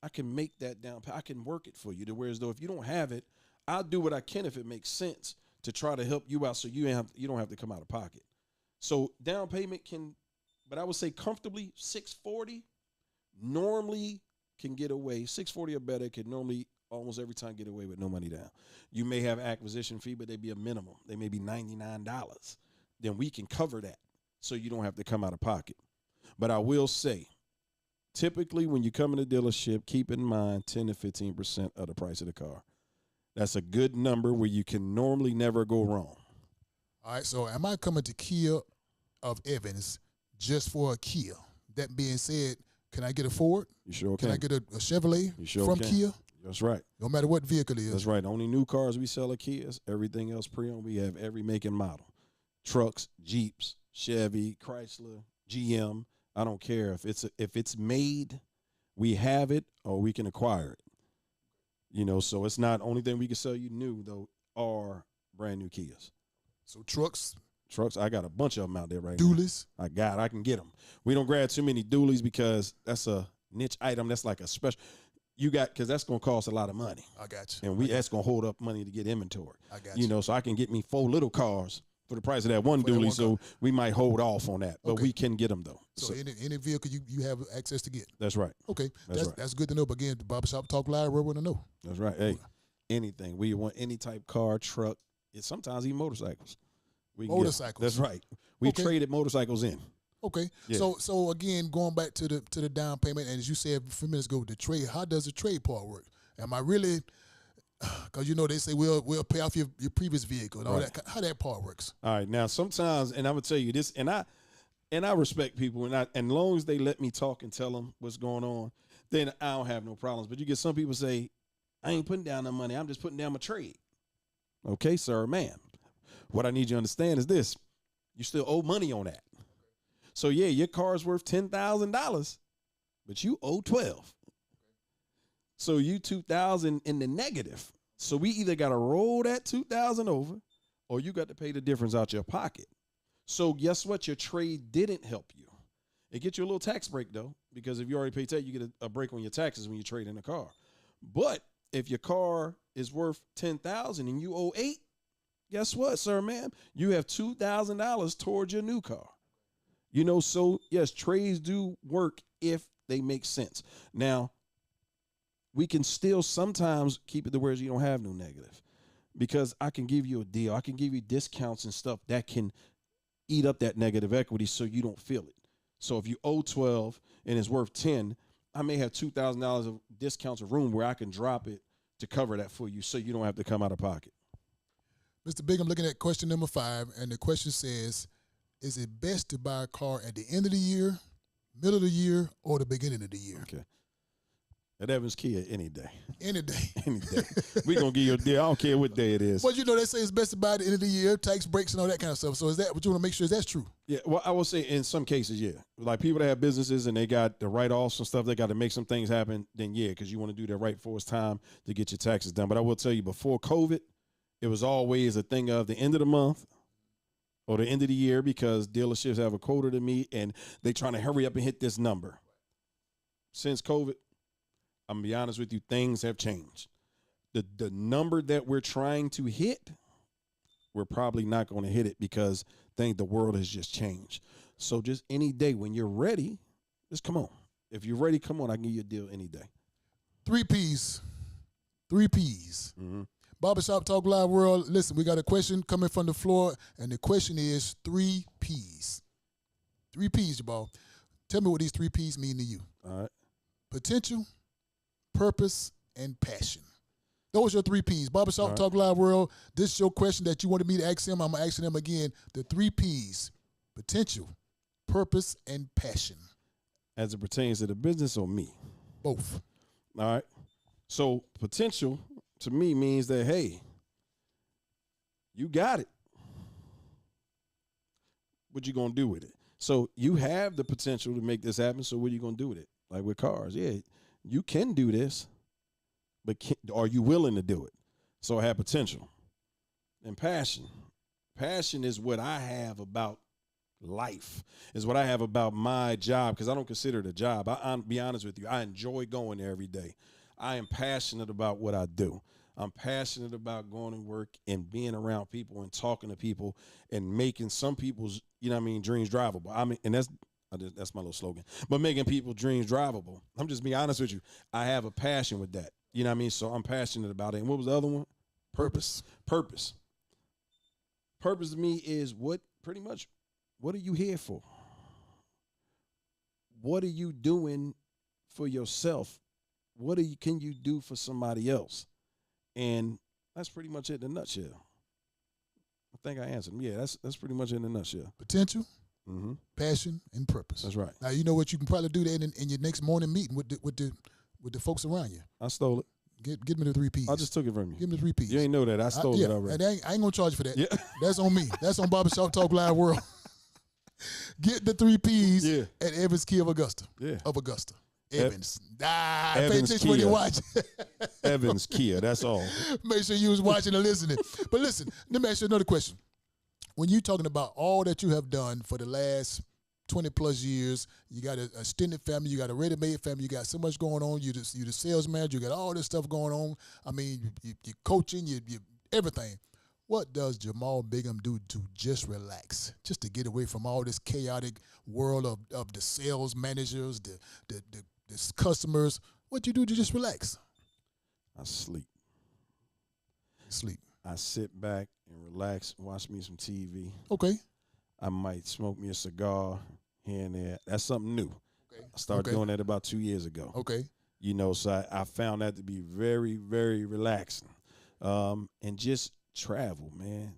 I can make that down. I can work it for you. To whereas though if you don't have it, I'll do what I can if it makes sense to try to help you out, so you don't have to come out of pocket. So down payment can, but I would say comfortably 640 normally can get away. 640 or better can normally almost every time get away with no money down. You may have acquisition fee, but they be a minimum. They may be $99. Then we can cover that, so you don't have to come out of pocket. But I will say, typically when you come in a dealership, keep in mind 10 to 15% of the price of the car. That's a good number where you can normally never go wrong. All right, so am I coming to Kia of Evans just for a Kia? That being said, can I get a Ford? You sure Can I get a Chevrolet from Kia? That's right. No matter what vehicle it is. That's right. The only new cars we sell are Kias. Everything else pre-owned, we have every make and model. Trucks, Jeeps, Chevy, Chrysler, GM. I don't care if it's made, we have it or we can acquire it. You know, so it's not only thing we can sell you new though are brand new Kias. So trucks, I got a bunch of them out there right dualies. now. I can get them. We don't grab too many dualies because that's a niche item. That's like a special. Because that's going to cost a lot of money. I got you. And that's going to hold up money to get inventory. I got you. You know, so I can get me 4 little cars for the price of that one dually. So we might hold off on that, but we can get them though. So any vehicle you have access to get. That's right. Okay, that's good to know. But again, the Barbershop Talk Live, we want to know. That's right. Hey, anything. We want any type car, truck. It's sometimes even motorcycles. Motorcycles. That's right. We traded motorcycles in. Okay. Yeah. So again, going back to the down payment, and as you said a few minutes ago, the trade. How does the trade part work? Am I really? Because they say we'll pay off your previous vehicle and all that. How that part works? All right. Now sometimes, and I'm gonna tell you this, and I respect people, and as long as they let me talk and tell them what's going on, then I don't have no problems. But you get some people say, I ain't putting down no money. I'm just putting down my trade. Okay, sir, ma'am. what I need you to understand is this. You still owe money on that. So, yeah, your car's worth $10,000, but you owe 12. So you 2,000 in the negative. So we either got to roll that 2,000 over or you got to pay the difference out your pocket. So guess what? Your trade didn't help you. It gets you a little tax break, though, because if you already pay tax, you get a break on your taxes when you trade in a car. But if your car is worth $10,000 and you owe 8, guess what, sir, ma'am? You have $2,000 towards your new car. You know, so yes, trades do work if they make sense. Now, we can still sometimes keep it to where you don't have no negative, because I can give you a deal. I can give you discounts and stuff that can eat up that negative equity so you don't feel it. So if you owe 12 and it's worth 10, I may have $2,000 of discounts of room where I can drop it to cover that for you so you don't have to come out of pocket. Mr. Bingham, looking at question number 5, and the question says, is it best to buy a car at the end of the year, middle of the year, or the beginning of the year? Okay. At Evans Kia, any day. Any day. Any day. We're going to give you a deal. I don't care what day it is. Well, you know, they say it's best to buy at the end of the year, tax breaks and all that kind of stuff. So is that what you want to make sure that's true? Yeah, well, I will say in some cases, yeah. Like people that have businesses and they got the write-offs and stuff, they got to make some things happen, then yeah, because you want to do that right before it's time to get your taxes done. But I will tell you, before COVID, it was always a thing of the end of the month or the end of the year, because dealerships have a quota to meet and they trying to hurry up and hit this number. Since COVID, I'm going to be honest with you, things have changed. The number that we're trying to hit, we're probably not going to hit it because the world has just changed. So just any day when you're ready, just come on. If you're ready, come on. I can give you a deal any day. 3 Ps. 3 Ps. Mm-hmm. Barbershop Talk Live World. Listen, we got a question coming from the floor, and the question is 3 Ps. 3 Ps, Jahmar. Tell me what these 3 Ps mean to you. All right. Potential, purpose, and passion. Those are your 3 Ps. Barbershop right. Talk Live World. This is your question that you wanted me to ask him. I'm asking him again. The 3 Ps, potential, purpose, and passion. As it pertains to the business or me? Both. All right. So potential to me means that, hey, you got it. What you going to do with it? So you have the potential to make this happen. So what are you going to do with it? Like with cars. Yeah, you can do this, but are you willing to do it? So I have potential. And passion. Passion is what I have about life, is what I have about my job, because I don't consider it a job. I'll be honest with you. I enjoy going there every day. I am passionate about what I do. I'm passionate about going to work and being around people and talking to people and making some people's, dreams drivable. And that's my little slogan. But making people's dreams drivable. I'm just being honest with you. I have a passion with that. You know what I mean? So I'm passionate about it. And what was the other one? Purpose. Purpose to me is what are you here for? What are you doing for yourself? What can you do for somebody else? And that's pretty much it in a nutshell. I think I answered them. Yeah, that's pretty much it in a nutshell. Potential, mm-hmm. passion, and purpose. That's right. Now you know what, you can probably do that in your next morning meeting with the folks around you. I stole it. Give me the 3 Ps. I just took it from you. Give me the 3 Ps. You ain't know that. I stole it already. And I ain't gonna charge you for that. Yeah. That's on me. That's on Barbershop Talk Live World. Get the 3 Ps at Evans Kia of Augusta. Yeah. Of Augusta. Evans. Pay Evans attention when you watch. Evans Kia, that's all. Make sure you was watching and listening. But listen, let me ask you another question. When you're talking about all that you have done for the last 20 plus years, you got a extended family, you got a ready-made family, you got so much going on, you're the sales manager, you got all this stuff going on. I mean, you're coaching, you everything. What does Jahmar Bingham do to just relax, just to get away from all this chaotic world of the sales managers, the customers? What you do to just relax? I sleep. Sleep. I sit back and relax, watch me some TV. Okay. I might smoke me a cigar here and there. That's something new. Okay. I started doing that about 2 years ago. Okay. So I found that to be very, very relaxing. And just travel, man.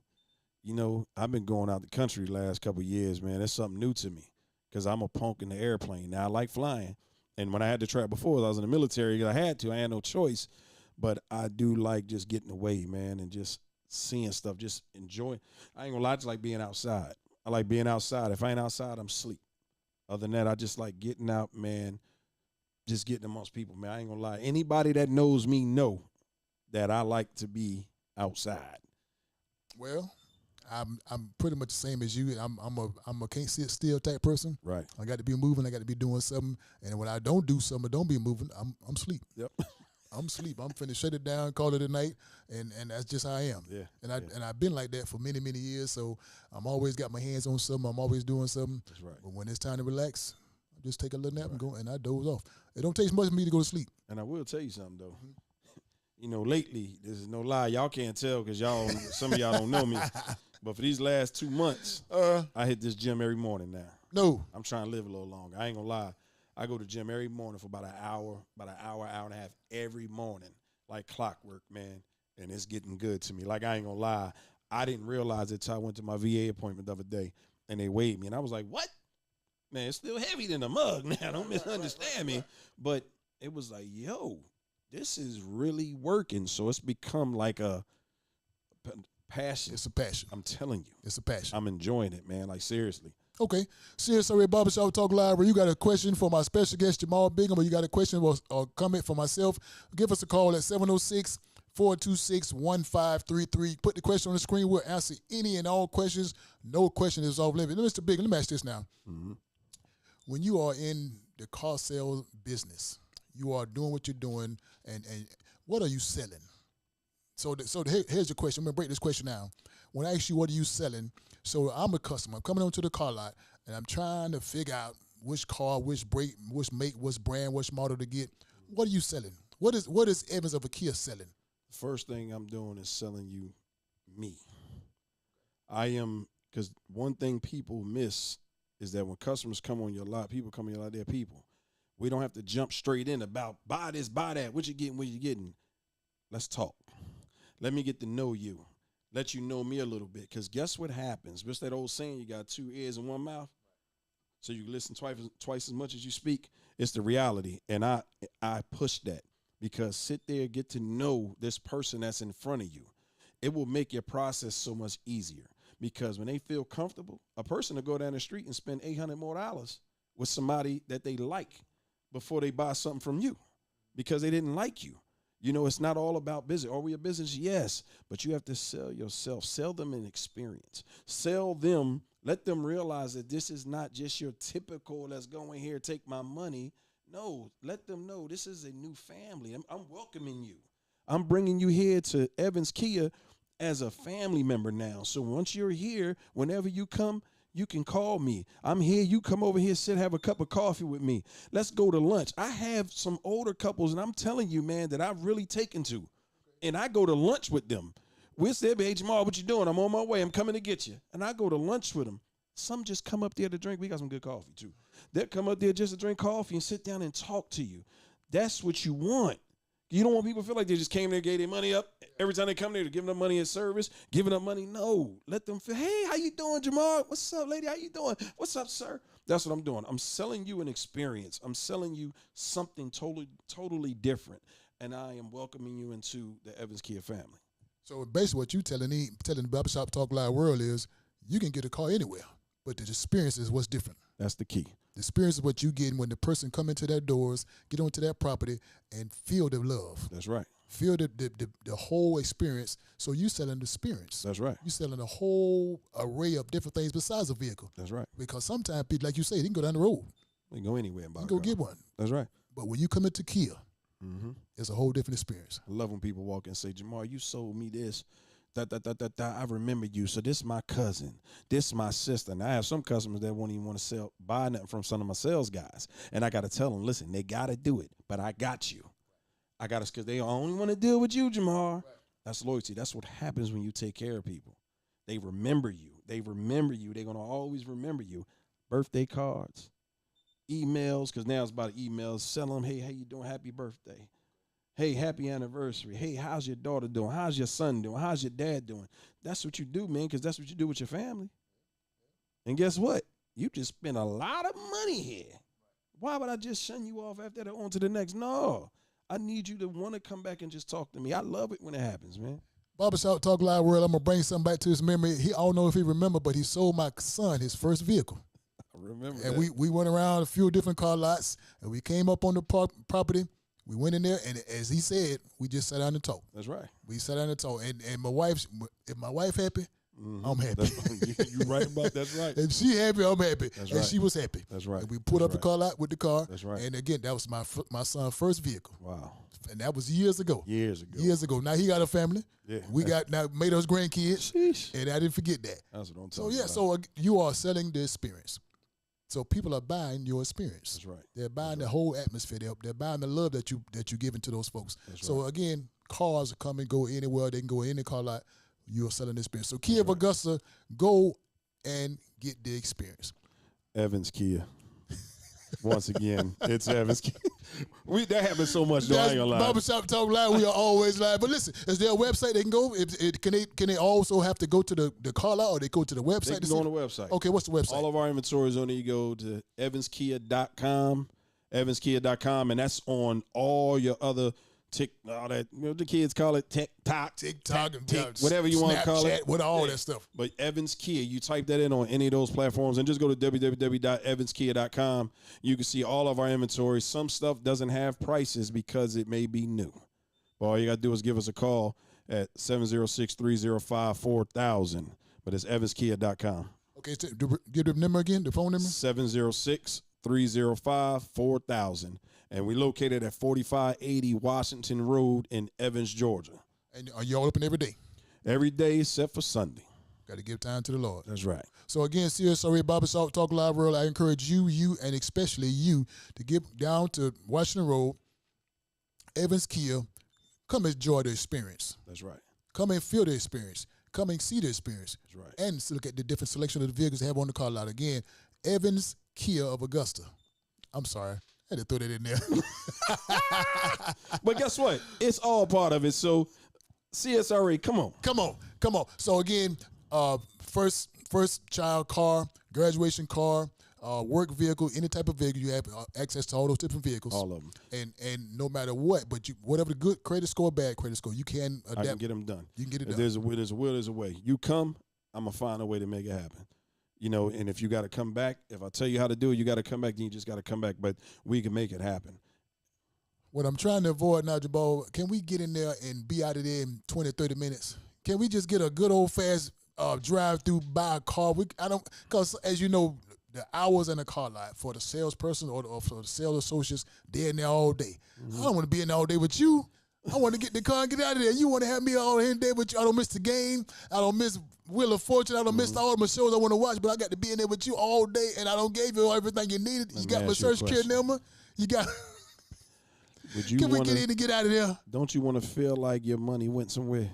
I've been going out the country the last couple of years, man. That's something new to me because I'm a punk in the airplane. Now, I like flying. And when I had to travel before, I was in the military. I had no choice. But I do like just getting away, man, and just seeing stuff, just enjoying. I ain't gonna lie, I just like being outside. I like being outside. If I ain't outside, I'm asleep. Other than that, I just like getting out, man, just getting amongst people, man. I ain't gonna lie. Anybody that knows me know that I like to be outside. Well, I'm pretty much the same as you. I'm a can't sit still type person. Right. I got to be moving. I got to be doing something. And when I don't do something, or don't be moving, I'm asleep. Yep. I'm asleep. I'm finna shut it down, call it a night, and that's just how I am. Yeah. And I've been like that for many, many years. So I'm always got my hands on something. I'm always doing something. That's right. But when it's time to relax, I just take a little nap and go, and I doze off. It don't take much for me to go to sleep. And I will tell you something though. You know, lately, this is no lie. Y'all can't tell because some of y'all don't know me. But for these last 2 months, I hit this gym every morning now. No. I'm trying to live a little longer. I ain't gonna lie. I go to the gym every morning for about an hour and a half every morning, like clockwork, man. And it's getting good to me. Like, I ain't gonna lie. I didn't realize it till I went to my VA appointment the other day, and they weighed me, and I was like, what? Man, it's still heavy than a mug now. Don't misunderstand me. But it was like, yo, this is really working. So it's become like a passion. It's a passion. I'm telling you. It's a passion. I'm enjoying it, man. Like, seriously. Okay. Serious Already Barbershop Talk Live, where you got a question for my special guest, Jahmar Bingham, or you got a question or comment for myself, give us a call at 706-426-1533. Put the question on the screen. We'll answer any and all questions. No question is off limits. Mr. Bingham, let me ask this now. Mm-hmm. When you are in the car sales business, you are doing what you're doing, and what are you selling? So here's your question. I'm going to break this question down. When I ask you what are you selling, so I'm a customer. I'm coming onto the car lot, and I'm trying to figure out which car, which brake, which make, which brand, which model to get. What are you selling? What is Evans of a Kia selling? First thing I'm doing is selling you me. I am, because one thing people miss is that when customers come on your lot, people come on your lot, they're people. We don't have to jump straight in about buy this, buy that, what you getting, what you getting. Let's talk. Let me get to know you. Let you know me a little bit. Because guess what happens? What's that old saying? You got 2 ears and 1 mouth? So you can listen twice as much as you speak. It's the reality. And I push that. Because sit there, get to know this person that's in front of you. It will make your process so much easier. Because when they feel comfortable, a person will go down the street and spend $800 more with somebody that they like before they buy something from you. Because they didn't like you. You know, it's not all about business. Are we a business? Yes. But you have to sell yourself. Sell them an experience. Sell them. Let them realize that this is not just your typical, let's go in here, take my money. No, let them know this is a new family. I'm welcoming you. I'm bringing you here to Evans Kia as a family member now. So once you're here, whenever you come, you can call me. I'm here. You come over here, sit, have a cup of coffee with me. Let's go to lunch. I have some older couples, and I'm telling you, man, that I've really taken to. And I go to lunch with them. We'll say, hey, Jahmar, what you doing? I'm on my way. I'm coming to get you. And I go to lunch with them. Some just come up there to drink. We got some good coffee, too. They'll come up there just to drink coffee and sit down and talk to you. That's what you want. You don't want people to feel like they just came there, gave their money up. Every time they come there, they're giving up money as service, giving up money. No, let them feel, hey, how you doing, Jahmar? What's up, lady? How you doing? What's up, sir? That's what I'm doing. I'm selling you an experience. I'm selling you something totally different, and I am welcoming you into the Evans Kia family. So basically what you telling the Barbershop Talk Live world is you can get a car anywhere, but the experience is what's different. That's the key. The experience is what you get when the person come into their doors, get onto that property, and feel the love. That's right. Feel the whole experience. So you selling the experience. That's right. You selling a whole array of different things besides a vehicle. That's right. Because sometimes people, like you say, they can go down the road. They can go anywhere and buy you can go get one. That's right. But when you come into Kia, it's a whole different experience. I love when people walk and say, Jahmar, you sold me this. I remember you. So this is my cousin. This is my sister. And I have some customers that won't even want to buy nothing from some of my sales guys. And I got to tell them, listen, they got to do it. But I got you. I got us because they only want to deal with you, Jahmar. Right. That's loyalty. That's what happens when you take care of people. They remember you. They remember you. They're going to always remember you. Birthday cards, emails, because now it's about emails. Sell them, hey, how you doing? Happy birthday. Hey, happy anniversary. Hey, how's your daughter doing? How's your son doing? How's your dad doing? That's what you do, man, because that's what you do with your family. And guess what? You just spend a lot of money here. Why would I just shun you off after that on to the next? No. I need you to want to come back and just talk to me. I love it when it happens, man. Barbershop Talk Live World, I'm going to bring something back to his memory. I don't know if he remember, but he sold my son his first vehicle. I remember and that. we went around a few different car lots, and we came up on the property. We went in there, and as he said, we just sat down and talked. That's right. We sat down and talked. And my wife, if my wife happy, I'm happy. You right about that's right. If she happy, I'm happy. That's and right. she was happy. That's right. And we put up the car lot with the car. That's right. And again, that was my son's first vehicle. Wow. And that was years ago. Years ago. Years ago. Now he got a family. Yeah. We got now made us grandkids. Sheesh. And I didn't forget that. That's what I'm So talking yeah, about. so you are selling the experience. So people are buying your experience. That's right. They're buying the whole atmosphere. They're buying the love that you giving to those folks. That's so right. again, cars come and go anywhere. They can go in the car lot. You're selling the experience. So Kia of Augusta, go and get the experience. Evans Kia. Once again, it's Evans Kia. That happens so much, though. I ain't gonna lie. Barbershop Talk Live, we are always live. But listen, is there a website they can go? Can they also have to go to the car lot, or they go to the website? They can go on the website. Okay, what's the website? All of our inventory is on there. You go to evanskia.com, evanskia.com, and that's on all your other all that, the kids call it TikTok, whatever you want to call it. With all that stuff. But Evans Kia, you type that in on any of those platforms and just go to www.evanskia.com. You can see all of our inventory. Some stuff doesn't have prices because it may be new. But all you got to do is give us a call at 706-305-4000. But it's evanskia.com. Okay, so give the number again, the phone number? 706-305-4000. And we located at 4580 Washington Road in Evans, Georgia. And are y'all open every day? Every day except for Sunday. Got to give time to the Lord. That's right. So again, CSRA Barbershop Talk Live World, I encourage you, and especially you, to get down to Washington Road, Evans Kia. Come enjoy the experience. That's right. Come and feel the experience. Come and see the experience. That's right. And look at the different selection of the vehicles they have on the car lot. Again, Evans Kia of Augusta. I'm sorry. I had to throw that in there. But guess what? It's all part of it. So CSRA, come on. Come on. So again, first child car, graduation car, work vehicle, any type of vehicle, you have access to all those different vehicles. All of them. And no matter what, but whatever the good credit score, bad credit score, you can adapt. I can get them done. You can get it if done. There's a will, there's a way. You come, I'm going to find a way to make it happen. And if you got to come back, if I tell you how to do it, you got to come back, then you just got to come back. But we can make it happen. What I'm trying to avoid now, Jabal, can we get in there and be out of there in 20, 30 minutes? Can we just get a good old fast drive through, buy a car? Because as you know, the hours in the car lot for the salesperson or for the sales associates, they're in there all day. I don't want to be in there all day with you. I want to get in the car and get out of there. You want to have me all in there with you. I don't miss the game. I don't miss Wheel of Fortune. I don't miss all my shows I want to watch, but I got to be in there with you all day, and I don't gave you everything you needed. You got my social security number. You got. Can we get in and get out of there? Don't you want to feel like your money went somewhere?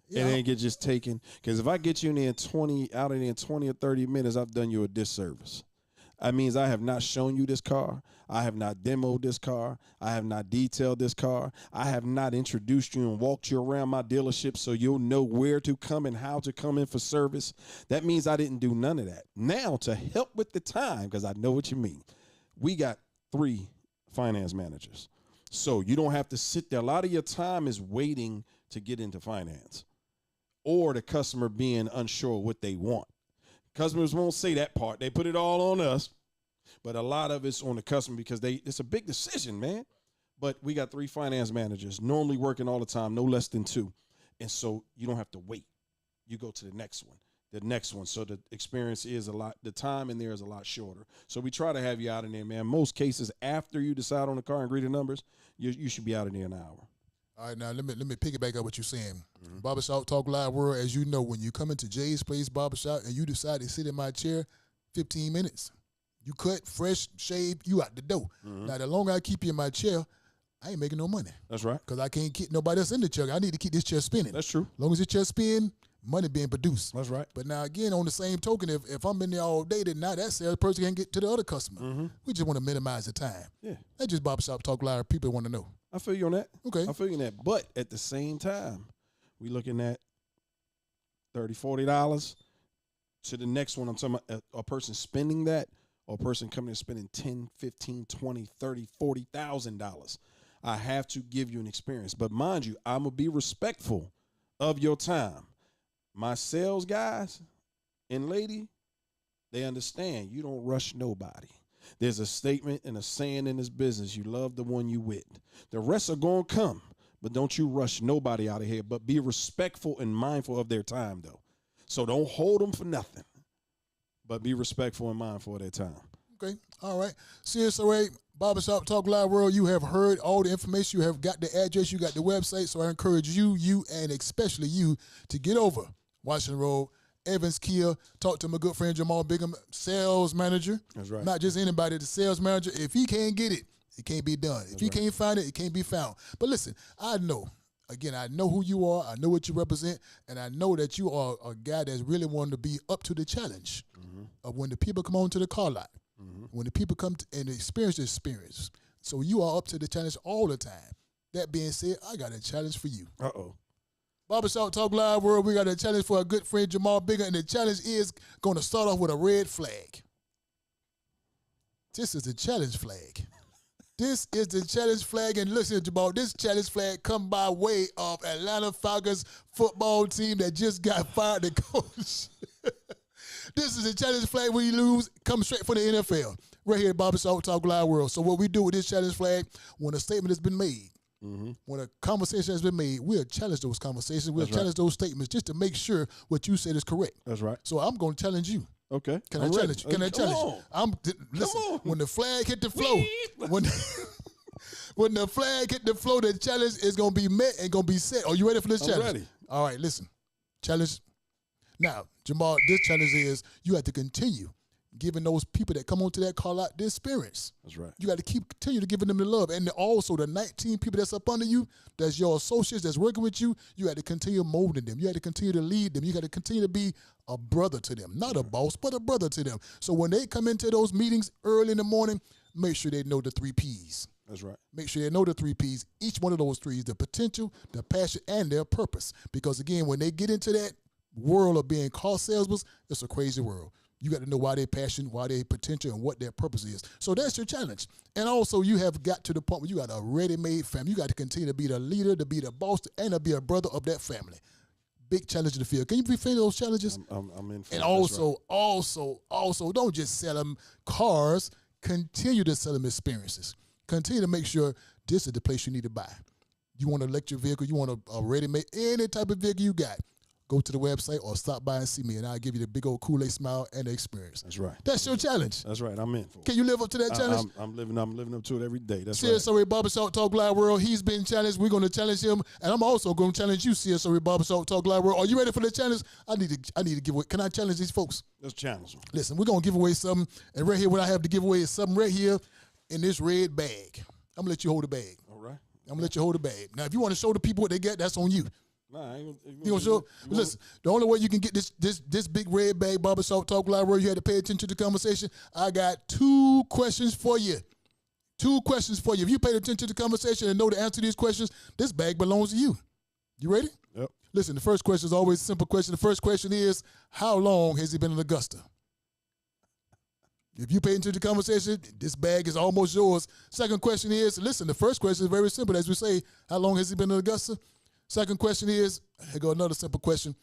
Yeah. It ain't get just taken. Because if I get you in there out of there in 20 or 30 minutes, I've done you a disservice. That means I have not shown you this car. I have not demoed this car. I have not detailed this car. I have not introduced you and walked you around my dealership so you'll know where to come and how to come in for service. That means I didn't do none of that. Now, to help with the time, because I know what you mean, we got 3 finance managers. So you don't have to sit there. A lot of your time is waiting to get into finance or the customer being unsure what they want. Customers won't say that part. They put it all on us, but a lot of it's on the customer because it's a big decision, man. But we got 3 finance managers, normally working all the time, no less than 2. And so you don't have to wait. You go to the next one. So the experience is the time in there is a lot shorter. So we try to have you out in there, man. Most cases, after you decide on the car and agree the numbers, you should be out in there in an hour. All right, now let me piggyback up what you're saying. Barbershop Talk Live World, as you know, when you come into Jay's Place Barbershop and you decide to sit in my chair, 15 minutes. You cut, fresh, shave, you out the door. Now, the longer I keep you in my chair, I ain't making no money. That's right. Because I can't keep nobody else in the chair. I need to keep this chair spinning. That's true. As long as the chair spin, money being produced. That's right. But now, again, on the same token, if I'm in there all day, then now that salesperson can get to the other customer. We just want to minimize the time. Yeah. That's just Barbershop Talk Live. People want to know. I feel you on that. Okay. I feel you on that. But at the same time, we looking at $30, $40 to the next one. I'm talking about a person spending that or a person coming and spending $10, $15, $20, $30, $40,000. I have to give you an experience. But mind you, I'm going to be respectful of your time. My sales guys and lady, they understand you don't rush nobody. There's a statement and a saying in this business, you love the one you with. The rest are going to come, but don't you rush nobody out of here, but be respectful and mindful of their time, though. So don't hold them for nothing, but be respectful and mindful of their time. Okay, all right. CSOA, Barbershop Talk Live World, you have heard all the information. You have got the address, you got the website, so I encourage you, and especially you to get over Washington Road, Evans Kia, talk to my good friend Jahmar Bingham, sales manager. That's right. Not just anybody, the sales manager. If he can't get it, it can't be done. If you can't find it, it can't be found. But listen, I know who you are, I know what you represent, and I know that you are a guy that's really wanting to be up to the challenge of when the people come onto the car lot, when the people come and experience the experience. So you are up to the challenge all the time. That being said, I got a challenge for you. Uh-oh. Barbershop Talk Live World, we got a challenge for our good friend Jahmar Bingham, and the challenge is going to start off with a red flag. This is the challenge flag. This is the challenge flag, and listen, Jahmar, this challenge flag come by way of Atlanta Falcons football team that just got fired the coach. This is the challenge flag when you lose, come straight from the NFL, right here at Barbershop Talk Live World. So what we do with this challenge flag, when a statement has been made, when a conversation has been made, we'll challenge those conversations. We'll challenge those statements just to make sure what you said is correct. That's right. So I'm going to challenge you. Okay. Can I challenge you? Can I challenge you? Listen, when the flag hit the flow, when the flag hit the flow, the challenge is going to be met and going to be set. Are you ready for this challenge? I'm ready. All right, listen. Challenge. Now, Jahmar, this challenge is you have to continue giving those people that come onto that call out the experience. That's right. You got to continue to giving them the love. And also the 19 people that's up under you, that's your associates that's working with you, you got to continue molding them. You got to continue to lead them. You got to continue to be a brother to them. Not a boss, but a brother to them. So when they come into those meetings early in the morning, make sure they know the 3 Ps. That's right. Make sure they know the 3 Ps. Each one of those 3s, the potential, the passion, and their purpose. Because again, when they get into that world of being car salesmen, it's a crazy world. You got to know why they're passionate, why they're potential, and what their purpose is. So that's your challenge. And also, you have got to the point where you got a ready-made family. You got to continue to be the leader, to be the boss, and to be a brother of that family. Big challenge in the field. Can you fulfill those challenges? I'm in for and it. also, don't just sell them cars. Continue to sell them experiences. Continue to make sure this is the place you need to buy. You want an electric vehicle, you want a ready-made, any type of vehicle you got. Go to the website or stop by and see me, and I'll give you the big old Kool-Aid smile and the experience. That's right. That's your challenge. That's right. I'm in for it. Can you live up to that challenge? I'm living up to it every day. That's right. CSOA Barbershop Talk Live World, he's been challenged. We're going to challenge him, and I'm also going to challenge you, CSOA Barbershop Talk Live World. Are you ready for the challenge? I need to give away. Can I challenge these folks? Let's challenge them. Listen, we're going to give away something, and right here, what I have to give away is something right here in this red bag. I'm going to let you hold the bag. All right. I'm going to let you hold the bag. Now, if you want to show the people what they get, that's on you. Nah, I ain't You gonna show? Listen, the only way you can get this big red bag Barbershop Talk Live where you had to pay attention to the conversation. I got 2 questions for you. 2 questions for you. If you paid attention to the conversation and know the answer to these questions, this bag belongs to you. You ready? Yep. Listen, the first question is always a simple question. The first question is, how long has he been in Augusta? If you pay attention to the conversation, this bag is almost yours. Second question is, listen, the first question is very simple. As we say, how long has he been in Augusta? Second question is, here go another simple question.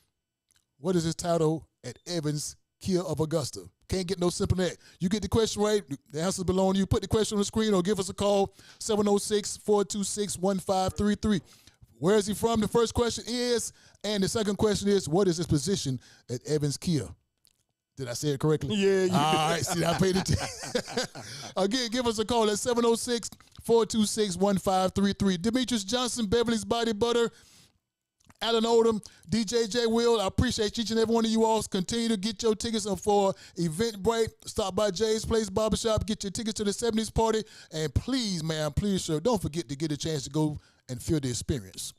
What is his title at Evans Kia of Augusta? Can't get no simpler than that. You get the question right, the answers belong to you. Put the question on the screen or give us a call, 706-426-1533. Where is he from? The first question is, and the second question is, what is his position at Evans Kia? Did I say it correctly? Yeah. All right, see, I paid attention. Again, give us a call at 706-426-1533. Demetrius Johnson, Beverly's Body Butter, Alan Odom, DJ J. Will, I appreciate each and every one of you all. Continue to get your tickets for Eventbrite. Stop by Jay's Place Barbershop. Get your tickets to the 70s party. And please, man, please, sir, don't forget to get a chance to go and feel the experience.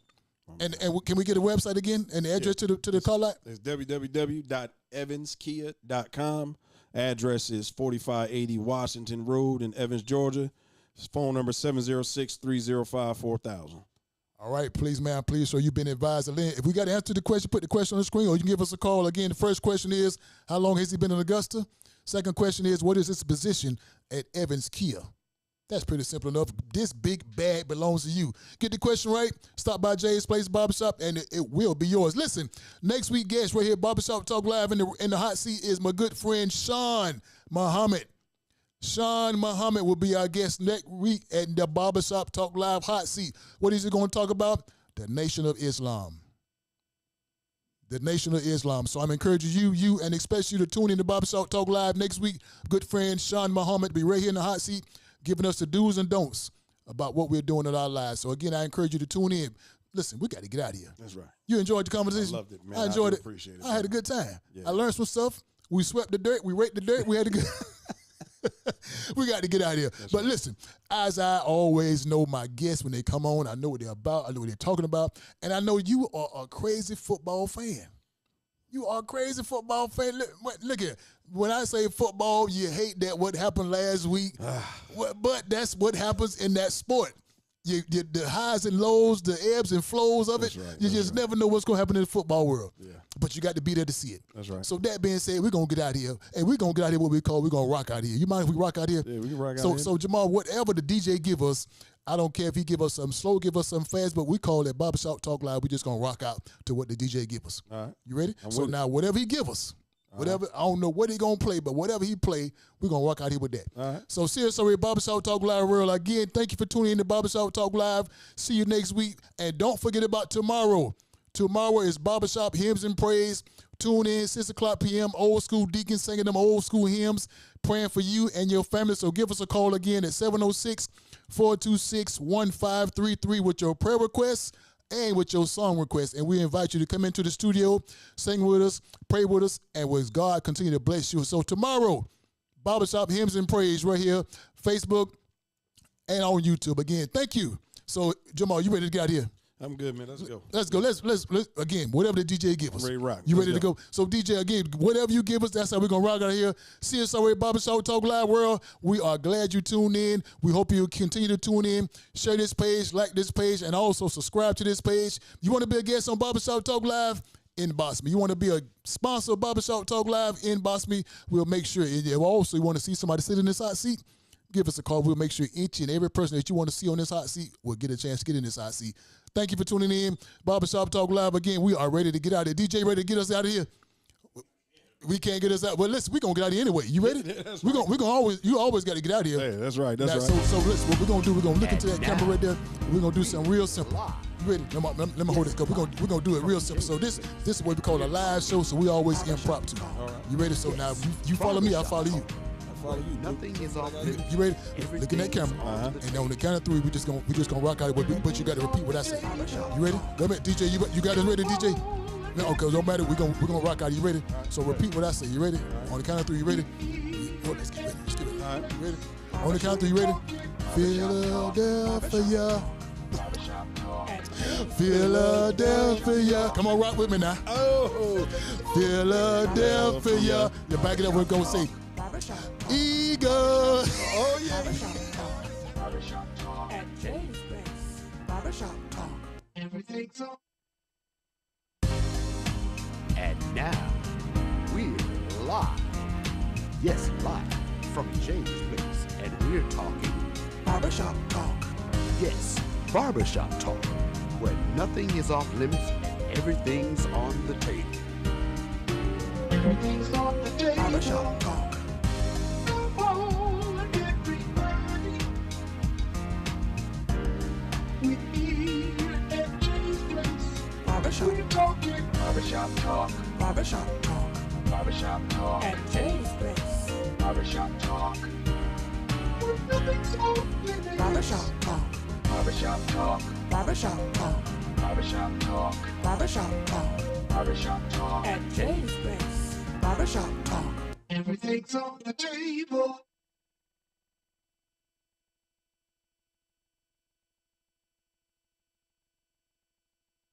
And can we get a website again and the address to the call out? It's www.evanskia.com. Address is 4580 Washington Road in Evans, Georgia. Phone number 706-305-4000. All right, please, man, please. So you've been advised. If we got to answer the question, put the question on the screen, or you can give us a call. Again, the first question is, how long has he been in Augusta? Second question is, what is his position at Evans Kia? That's pretty simple enough. This big bag belongs to you. Get the question right, stop by Jay's Place Barbershop, and it will be yours. Listen, next week guest right here, Barbershop Talk Live in the hot seat is my good friend Sean Muhammad. Sean Muhammad will be our guest next week at the Barbershop Talk Live hot seat. What is he going to talk about? The Nation of Islam. The Nation of Islam. So I'm encouraging you, and especially to tune in to Barbershop Talk Live next week. Good friend Sean Muhammad be right here in the hot seat, giving us the do's and don'ts about what we're doing in our lives. So again, I encourage you to tune in. Listen, we got to get out of here. That's right. You enjoyed the conversation? I loved it, man. I enjoyed it. Appreciate it. I had a good time. Yeah. I learned some stuff. We swept the dirt. We raked the dirt. We had a good... We got to get out of here. But listen, as I always know my guests when they come on, I know what they're about. I know what they're talking about. And I know you are a crazy football fan. You are a crazy football fan. Look here. When I say football, you hate that what happened last week. But that's what happens in that sport. The highs and lows, the ebbs and flows of it. Right, you just never know what's going to happen in the football world. Yeah. But you got to be there to see it. That's right. So that being said, we're going to get out of here. And we're going to get out of here what we're going to rock out here. You mind if we rock out here? Yeah, we can rock out so, here. So, Jahmar, whatever the DJ give us, I don't care if he give us something slow, give us something fast, but we call it Barbershop Talk Live. We just going to rock out to what the DJ give us. All right. You ready? I'm So with it. now, whatever he give us, whatever, I don't know what he going to play, but whatever he play, we're going to rock out here with that. All right. So seriously, Barbershop Talk Live World. Again, thank you for tuning in to Barbershop Talk Live. See you next week. And don't forget about tomorrow. Tomorrow is Barbershop Hymns and Praise. Tune in, 6 o'clock p.m., old school deacons singing them old school hymns, praying for you and your family. So give us a call again at 706-426-1533 with your prayer requests and with your song requests. And we invite you to come into the studio, sing with us, pray with us, and with God continue to bless you. So tomorrow, Barbershop Hymns and Praise right here, Facebook, and on YouTube. Again, thank you. So, Jahmar, you ready to get out of here? I'm good, man. Let's go. Let's go. Let's again, whatever the DJ give us. I'm ready to rock. You Let's ready to go? So, DJ, again, whatever you give us, that's how we're going to rock out of here. CSRA Barbershop Talk Live World. We are glad you tuned in. We hope you continue to tune in. Share this page, like this page, and also subscribe to this page. You want to be a guest on Barbershop Talk Live? Inbox me. You want to be a sponsor of Barbershop Talk Live? Inbox me. We'll make sure. And also, you want to see somebody sit in this hot seat? Give us a call. We'll make sure each and every person that you want to see on this hot seat will get a chance to get in this hot seat. Thank you for tuning in. Barbershop Talk Live. Again, we are ready to get out of here. DJ, ready to get us out of here? We can't get us out. Well, listen, we're going to get out of here anyway. You ready? We're gonna always, you always got to get out of here. Hey, that's right. That's Now, right. So listen, what we're going to do, we're going to look into that camera right there. We're going to do something real simple. You ready? Let me hold this cup. We're going to do it real simple. So this is what we call a live show, so we always impromptu. You ready? So now you follow me, I follow you. Nothing is off You ready? Look in that camera. And on the count of three, we just gonna rock out it. But you got to repeat what I say. You ready? Wait a minute, DJ. You got it ready, DJ? No, okay, don't matter. We're gonna rock out. You ready? So repeat what I say. You ready? On the count of three, you ready? Oh, let's get ready. Let's get ready. You ready? On the count of three, you ready? Philadelphia. Philadelphia. Come on, rock with me now. Oh, Philadelphia. You back it up. We're gonna say Eagle. oh yeah. Barbershop Talk at Jay's Place. Barbershop Talk. Everything's on. And now, we're live. Yes, live from James Place. And we're talking, Barbershop Talk. yes, barbershop talk, where nothing is off limits and everything's on the table. Everything's on the table. Barbershop Talk. Barbershop Talk. Barbershop Talk. Barbershop Talk. Barbershop Talk at Jay's Place. Barbershop Talk. Barbershop Talk. Barbershop Talk. Barbershop Talk. Barbershop Talk. Barbershop Talk. Barbershop Talk at Jay's Place. Barbershop Talk. Everything's on the table.